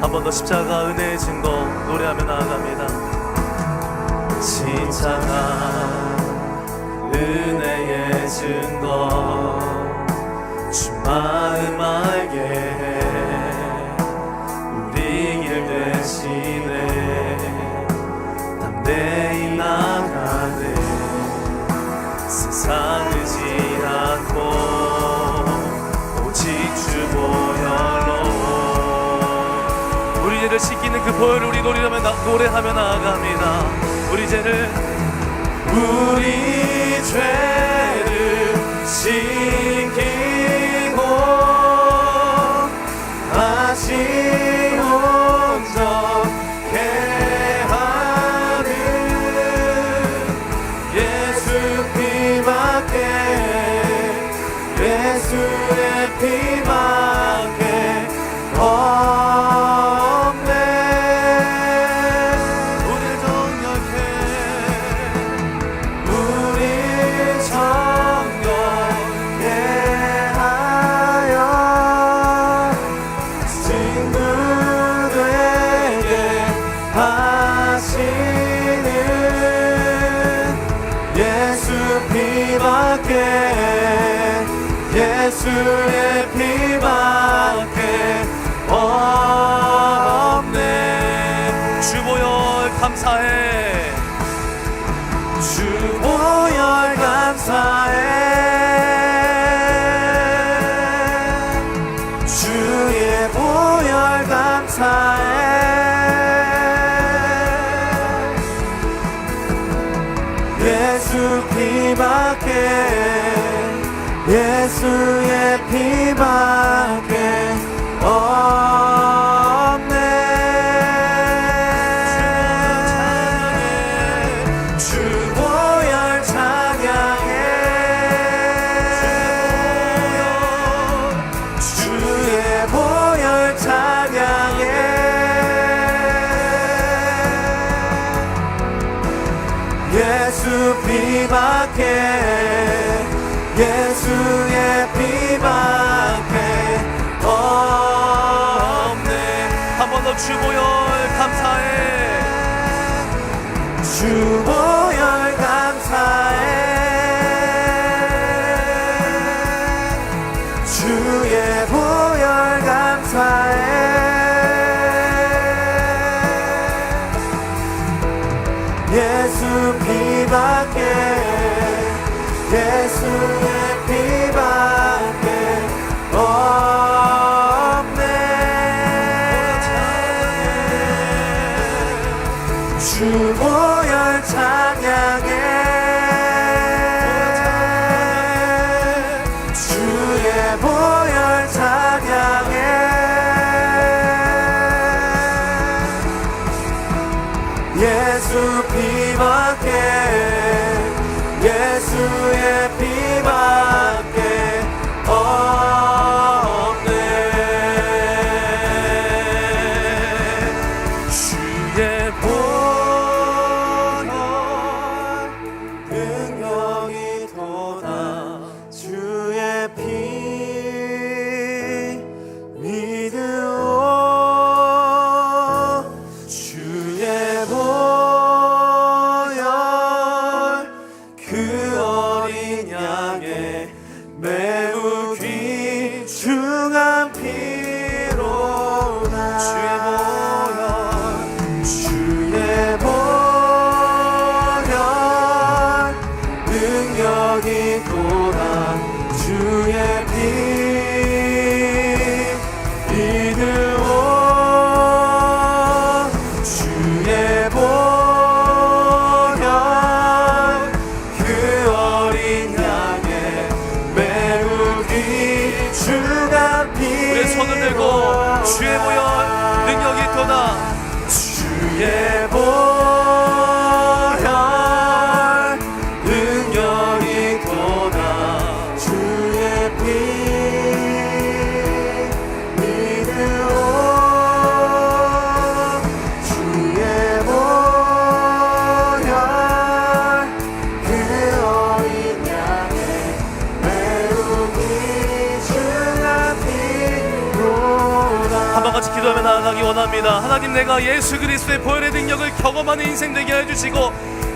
한 번 더 십자가 은혜의 증거 노래하며 나아갑니다. 십자가 은혜의 증거, 주 마음 알게 해 우리 길 되시네. 담대히 나가네. 세상 의지 않고 오직 주 보혈로. 우리 죄를 씻기는 그 보혈을 우리 노래하며 나아갑니다. 우리 죄를 씻기고 다시 온전케 하는 예수 피밖에, 예수의 피밖에 없네. 우리 정결케, 우리 정결케 예수의 피밖에 없네. 주 보혈 감사해. 주 보혈 감사해. 주의 보혈 감사해. 예수 피밖에 예수의 피밖에 없네. 주 보혈 찬양해. 주의 보혈 찬양해. 예수 피밖에 예수의 피밖에 없네. 한 번 더 주 보혈 감사해. 주 보혈 감사해. 주의 보혈 감사해. 예수 피밖에 예수의 피밖에 없네. 주 보혈 찬양해. 주의 보혈 찬양해. 예수 피밖에 예수의 피밖에 없네. 주의 보혈 능력이 돋아. 주의 피 믿으오. 주의 보혈 그 어린 양의 매우 귀중한 피로다. 주의 보혈 능력이 돋아. 주의 피 믿으오. 주의 보혈 그 어린 양의 매우 귀중한 피. 우리 손을 들고 주의 보혈 능력이 돋아. 주의 보혈 능력이 돋아. 주의 피 믿으오. 주의 보혈 그 어린 양의 매우 귀중한 피로다. 한번 같이 기도하며 나아가기 원합니다. 하나님, 내가 예수 그리스도의 보혈의 능력을 경험하는 인생 되게 해주시고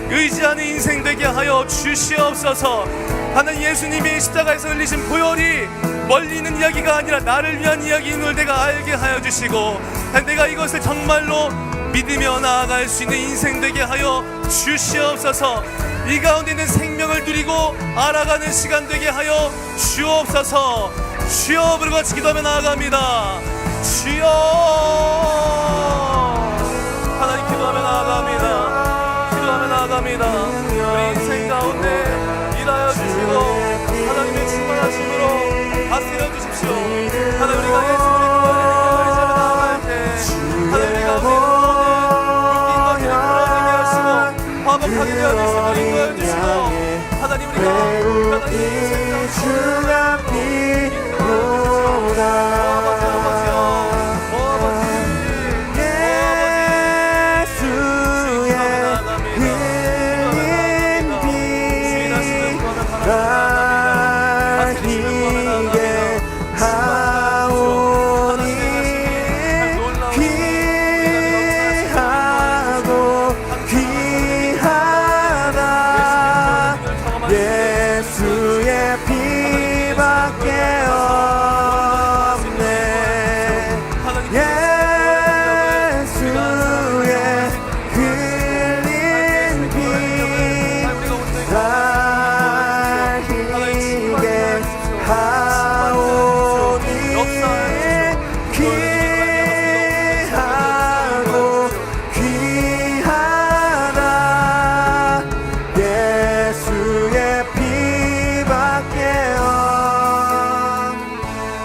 의지하는 인생 되게 하여 주시옵소서. 하나님, 예수님이 십자가에서 흘리신 보혈이 멀리 있는 이야기가 아니라 나를 위한 이야기인 걸 내가 알게 하여 주시고, 내가 이것을 정말로 믿으며 나아갈 수 있는 인생 되게 하여 주시옵소서. 이 가운데 있는 생명을 누리고 알아가는 시간 되게 하여 주옵소서. 주여 부르고 같이 기도하며 나아갑니다. 주여. 하나님, 기도하며 나아갑니다. 기도하며 나아갑니다. 우리 인생 가운데 일하여 주시고 하나님의 충만하심으로 다스려 주십시오. 하나님, 우리가 예수 그리스도의 능력을 의지하며 나아갈 때 하나님, 우리 가운데 있는 모든 웃긴 것들을 풀어지게 하시고 화목하게 되어 주시고 인도하여 주시고 하나님, 우리가 하나님 인생 가운데 날 이게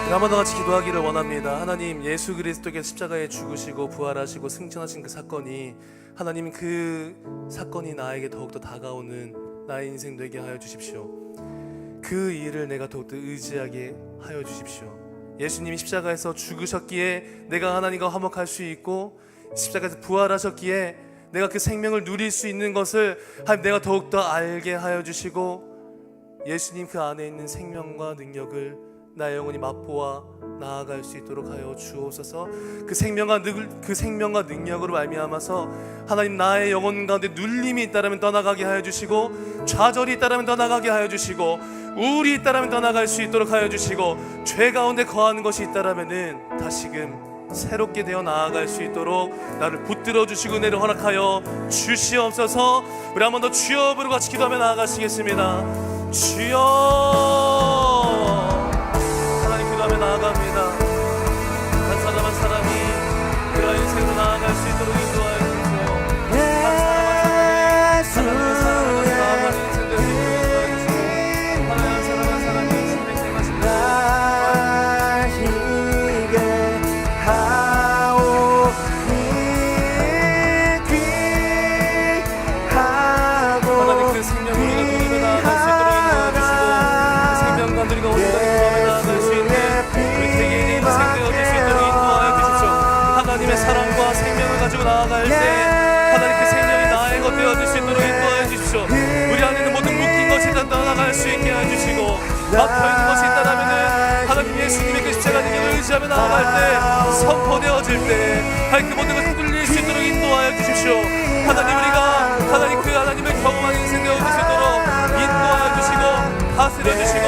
우리 한 번 더 같이 기도하기를 원합니다. 하나님, 예수 그리스도께서 십자가에 죽으시고 부활하시고 승천하신 그 사건이, 하나님, 그 사건이 나에게 더욱더 다가오는 나의 인생 되게 하여 주십시오. 그 일을 내가 더욱더 의지하게 하여 주십시오. 예수님이 십자가에서 죽으셨기에 내가 하나님과 화목할 수 있고, 십자가에서 부활하셨기에 내가 그 생명을 누릴 수 있는 것을 하나님 내가 더욱더 알게 하여 주시고, 예수님 그 안에 있는 생명과 능력을 나의 영혼이 맛보아 나아갈 수 있도록 하여 주옵소서. 그 생명과 능력으로 말미암아서 하나님, 나의 영혼 가운데 눌림이 있다면 떠나가게 하여 주시고, 좌절이 있다면 떠나가게 하여 주시고, 우울이 있다면 떠나갈 수 있도록 하여 주시고, 죄 가운데 거하는 것이 있다면 다시금 새롭게 되어 나아갈 수 있도록 나를 붙들어 주시고 은혜를 허락하여 주시옵소서. 우리 한 번 더 주여 부르고 같이 기도하며 나아가시겠습니다. 주여. 하며 나아갑니다. 한 사람 한 사람이 그의 인생으로 나아갈 수 있도록 인도하여 주십시오. 한 사람 한 사람이 하나님의 사랑을 나아가는 인생 될 수 있도록 인도하여 주시고, 하나님 한 사람 한 사람이 주님의 생하신 나시게 하오니 귀하고 하나님, 그 생명을 우리가 누리며 나아갈 수 있도록 인도하여 주시고, 그 생명과 누리가 온전하게 나아갈 수 있는 하나님의 사랑과 생명을 가지고 나아갈 때 하나님 그 생명이 나의 것 되어질 수 있도록 인도하여 주십시오. 우리 안에 있는 모든 묶인 것이 다 떠나갈 수 있게 해주시고, 막혀있는 것이 있다면 하나님 예수님의 그 십자가 능력을 의지하며 나아갈 때, 선포되어질 때 하나님 그 모든 것을 뚫릴 수 있도록 인도하여 주십시오. 하나님, 우리가 하나님 그 하나님을 경험하는 인생 되어질 수 있도록 인도하여 주시고 다스려 주시고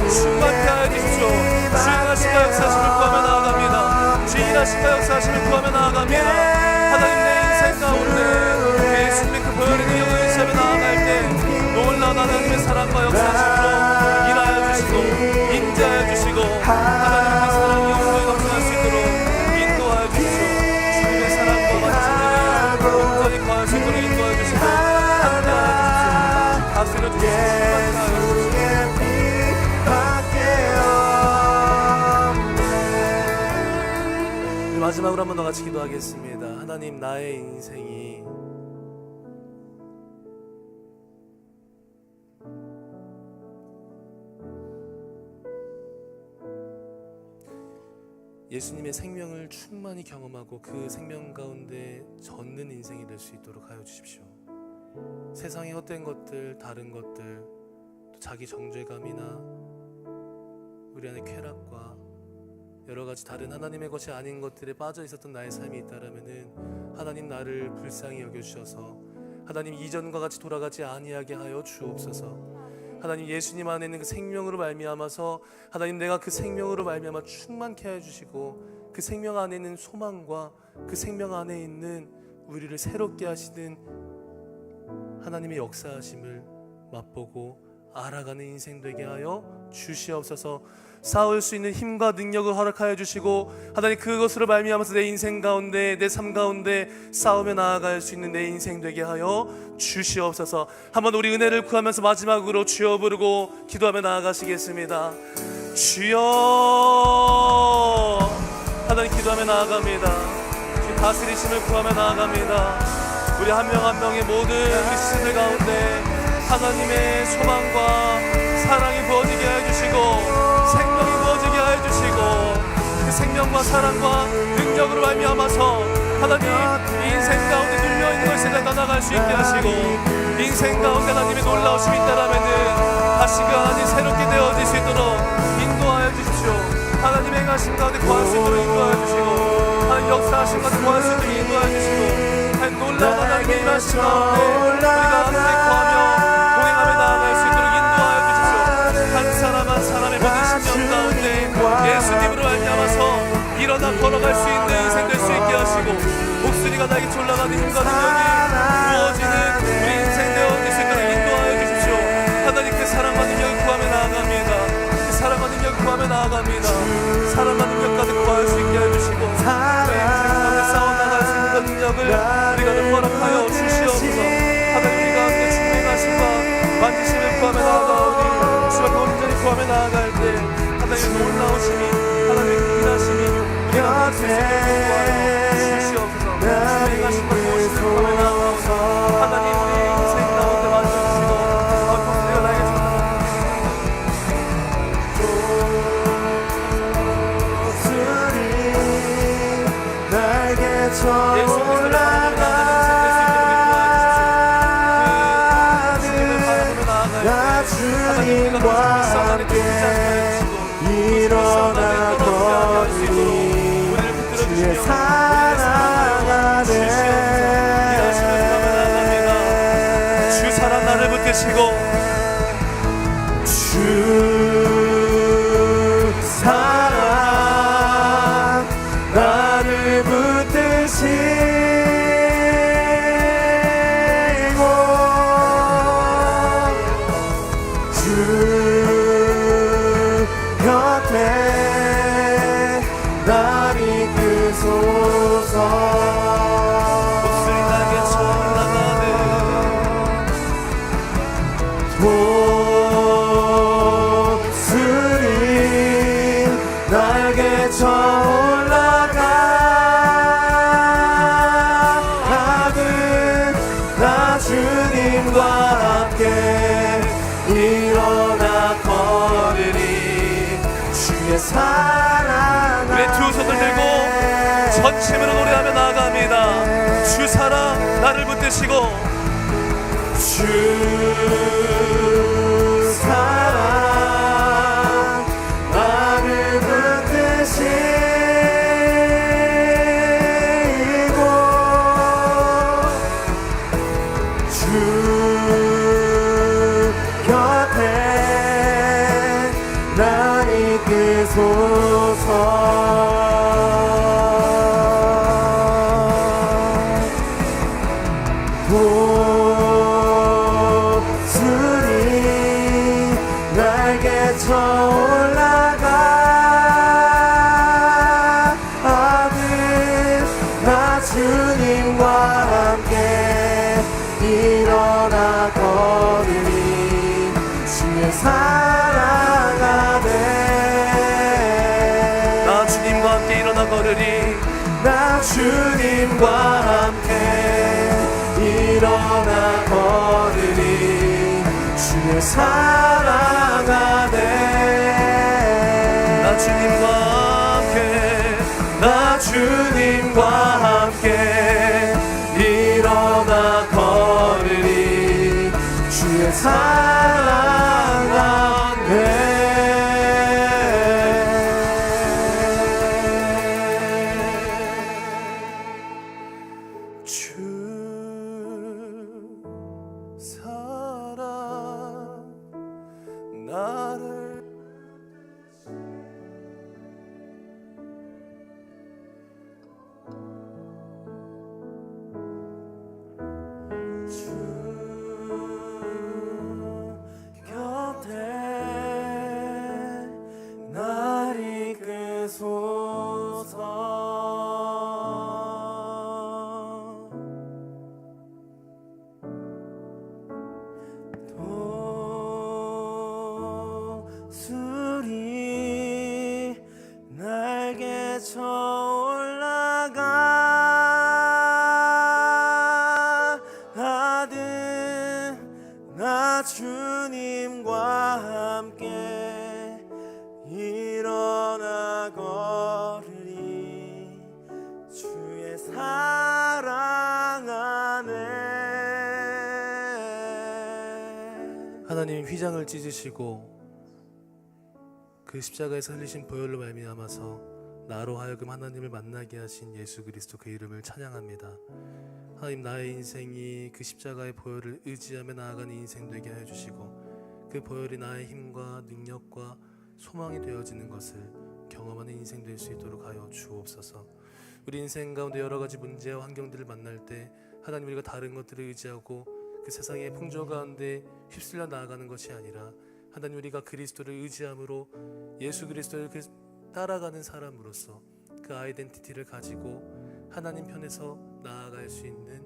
충만케 하여 주십시오. 주인하신가 역사하심을 구하며 나아갑니다. 주인하신가 역사하심을 구하며 나아갑니다. 하나님, 내 인생 가운데 예수님의 그 보혈의 능력을 의지하며 나아갈 때 놀라운 하나님의 사랑과 역사하심으로 일하여 주시고 인자하여 주시고, 하나님의 그 사랑이 영원히 넘쳐날 수 있도록 인도하여 주시오. 주님의 사랑과 말씀을 온전히 거할 수 있도록 인도하여 주시고 함께하여 주십시오. 다스려 주시고 충만케 하여 주십시오. 마지막으로 한 번 더 같이 기도하겠습니다. 하나님, 나의 인생이 예수님의 생명을 충만히 경험하고 그 생명 가운데 젖는 인생이 될 수 있도록 하여 주십시오. 세상의 헛된 것들, 다른 것들, 또 자기 정죄감이나 우리 안에 쾌락과 여러 가지 다른 하나님의 것이 아닌 것들에 빠져 있었던 나의 삶이 있다라면은 하나님, 나를 불쌍히 여겨주셔서 하나님 이전과 같이 돌아가지 아니하게 하여 주옵소서. 하나님, 예수님 안에 있는 그 생명으로 말미암아서 하나님, 내가 그 생명으로 말미암아 충만케 하여 주시고, 그 생명 안에 있는 소망과 그 생명 안에 있는 우리를 새롭게 하시는 하나님의 역사하심을 맛보고 알아가는 인생 되게 하여 주시옵소서. 싸울 수 있는 힘과 능력을 허락하여 주시고, 하나님 그것으로 말미암아서 내 인생 가운데, 내 삶 가운데 싸우며 나아갈 수 있는 내 인생 되게 하여 주시옵소서. 한번 우리 은혜를 구하면서 마지막으로 주여 부르고 기도하며 나아가시겠습니다. 주여. 하나님, 기도하며 나아갑니다. 주님 다스리심을 구하며 나아갑니다. 우리 한 명 한 명의 모든 우리 시들 가운데 하나님의 소망과 사랑이 부어지게 해주시고 생명이 부어지게 해주시고, 그 생명과 사랑과 능력으로 말미암아서 하나님 인생 가운데 눌려있는 것을 떠나갈 수 있게 하시고, 인생 가운데 하나님의 놀라우심이 있다라면은 다시 그 하나님 새롭게 되어질 수 있도록 인도하여 주십시오. 하나님 행하신 가운데 구할 수 있도록 인도하여 주시고, 하나님 역사하신 가운데 구할 수 있도록 인도하여 주시고, 하나님 놀라운 하나님의 일하신 가운데 우리가 함께 구하며 동행하며 나아갈 수 있도록 인도하여 주십시오. 한 사람 한 사람의 모든 심령 가운데 예수님으로 말미암아서 일어나 걸어갈 수 있는 인생 될 수 있게 하시고, 목소리가 나에게 올라가는 힘과 능력이 부어지는 우리 인생 되어질 수 있도록 인도하여 주십시오. 하나님 그 사랑과 능력을 구하며 나아갑니다. 그 사랑과 능력을 구하며 나아갑니다. 사랑과 능력 가득 구할 수 있게 해주시고, 내 인생 가운데 싸워나갈 수 있는 그 능력을 우리가 허락하여 주시옵소서. 하나님, 우리가 함께 주님의 하심과 만지심을 구하며 나아가오니 주여 온전히 구하며 나아갈 때 하나님의 놀라우심이 붙드시고 주 사랑 나를 붙드시고 주 곁에 날 이끄소서 목소리 나게 올라가는 독수리 날개쳐 올라가는 나 주님과 함께 일어나 걸으리 주의 사랑 우리 두 손을 들고 전심으로 노래하며 나아갑니다. 주 사랑 나를 붙드시고 주 사랑 나를 붙드시고 주 곁에 날 이끄소서 독수리 날개쳐 올라가는 나 주님과 함께 일어나 걸으리 주의 사랑 안에 나 주님과 함께 일어나 걸으리 나 주님과 함께 일어나 걸으리 주의 사랑 안에 나 주님과 함께 나 주님과 함께 일어나 걸으리 주의 사랑 안에 주 사랑 나를 주 곁에 날 이끄소서 독수리 날개쳐 올라가는 나 주님과 함께 일어나 걸으리 주의 사랑 안에 하나님이 휘장을 찢으시고 그 십자가에서 흘리신 보혈로 말미암아서 나로 하여금 하나님을 만나게 하신 예수 그리스도 그 이름을 찬양합니다. 하나님 나의 인생이 그 십자가의 보혈을 의지하며 나아가는 인생 되게 하여 주시고 그 보혈이 나의 힘과 능력과 소망이 되어지는 것을 경험하는 인생 될 수 있도록 하여 주옵소서. 우리 인생 가운데 여러 가지 문제와 환경들을 만날 때 하나님 우리가 다른 것들을 의지하고 그 세상의 풍조 가운데 휩쓸려 나아가는 것이 아니라 하나님 우리가 그리스도를 의지함으로 예수 그리스도를 따라가는 사람으로서 그 아이덴티티를 가지고 하나님 편에서 나아갈 수 있는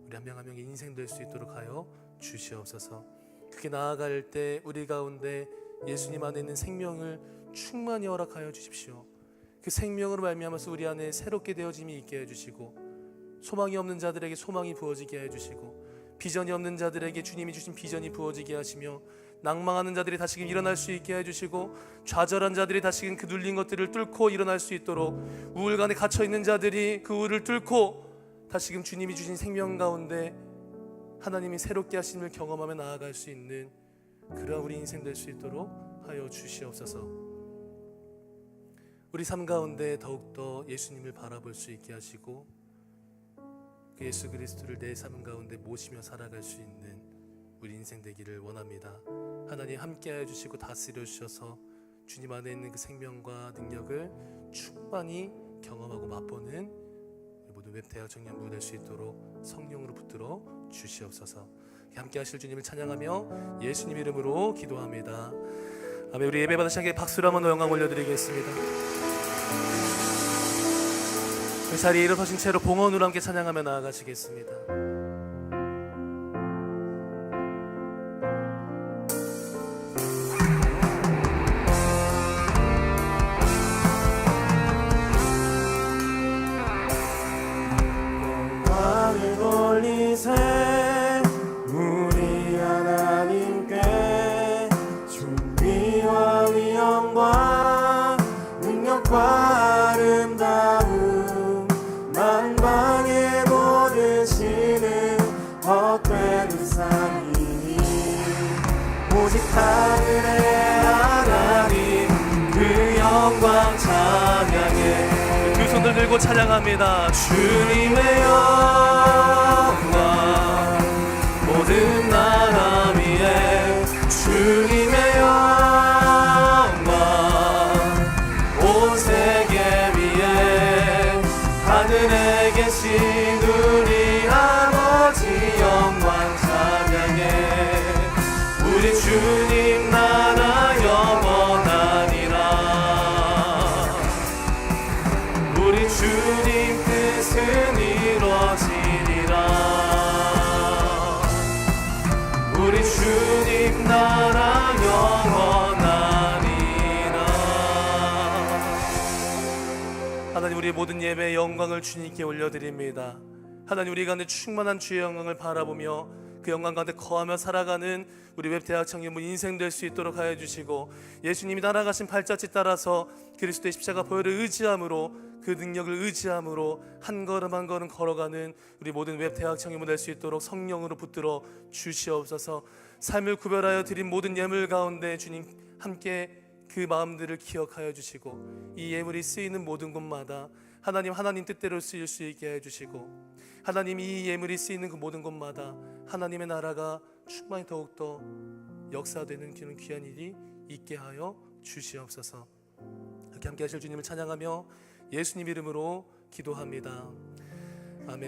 우리 한 명 한 명의 인생 될 수 있도록 하여 주시옵소서. 그렇게 나아갈 때 우리 가운데 예수님 안에 있는 생명을 충만히 허락하여 주십시오. 그 생명으로 말미암아서 우리 안에 새롭게 되어짐이 있게 해주시고 소망이 없는 자들에게 소망이 부어지게 해주시고 비전이 없는 자들에게 주님이 주신 비전이 부어지게 하시며 낭망하는 자들이 다시금 일어날 수 있게 해주시고 좌절한 자들이 다시금 그 눌린 것들을 뚫고 일어날 수 있도록 우울감에 갇혀있는 자들이 그 우울을 뚫고 다시금 주님이 주신 생명 가운데 하나님이 새롭게 하심을 경험하며 나아갈 수 있는 그러한 우리 인생 될 수 있도록 하여 주시옵소서. 우리 삶 가운데 더욱더 예수님을 바라볼 수 있게 하시고 그 예수 그리스도를 내 삶 가운데 모시며 살아갈 수 있는 우리 인생 되기를 원합니다. 하나님 함께하여 주시고 다스려 주셔서 주님 안에 있는 그 생명과 능력을 충만히 경험하고 맛보는 모든 웹대학 청년부 될 수 있도록 성령으로 붙들어 주시옵소서. 함께 하실 주님을 찬양하며 예수님 이름으로 기도합니다. 아멘. 우리 예배 받으신 하나님께 박수로 한번 더 영광 올려드리겠습니다. 그 자리에 일어서신 채로 봉헌으로 함께 찬양하며 나아가시겠습니다. 영광을 돌리세 우리 하나님께 존귀와 위엄과 능력과 아름다움 만방의 모든 신은 헛된 우상이니 오직 하늘의 하나님 그 영광 찬양해. 두 손들 들고 찬양합니다. 주님의 영광 모든 나라 위에 주님의 영광 온 세계 위에 하늘에 계신 우리 아버지 영광 찬양해. 우리 주님 나라 영원하니라. 우리 주님 뜻은 이루어지리라. 우리 주님 나라 영원하리라. 하나님, 우리의 모든 예배의 영광을 주님께 올려드립니다. 하나님, 우리 가운데 충만한 주의 영광을 바라보며 그 영광 가운데 거하며 살아가는 우리 웹대학 청년부 인생 될 수 있도록 하여 주시고, 예수님이 따라가신 발자취 따라서 그리스도의 십자가 보혈을 의지함으로, 그 능력을 의지함으로 한 걸음 한 걸음 걸어가는 우리 모든 웹대학 청년부 될 수 있도록 성령으로 붙들어 주시옵소서. 삶을 구별하여 드린 모든 예물 가운데 주님 함께 그 마음들을 기억하여 주시고, 이 예물이 쓰이는 모든 곳마다 하나님 뜻대로 쓰일 수 있게 해주시고, 하나님 이 예물이 쓰이는 그 모든 곳마다 하나님의 나라가 충만히 더욱더 역사되는 그런 귀한 일이 있게 하여 주시옵소서. 이렇게 함께 하실 주님을 찬양하며 예수님 이름으로 기도합니다.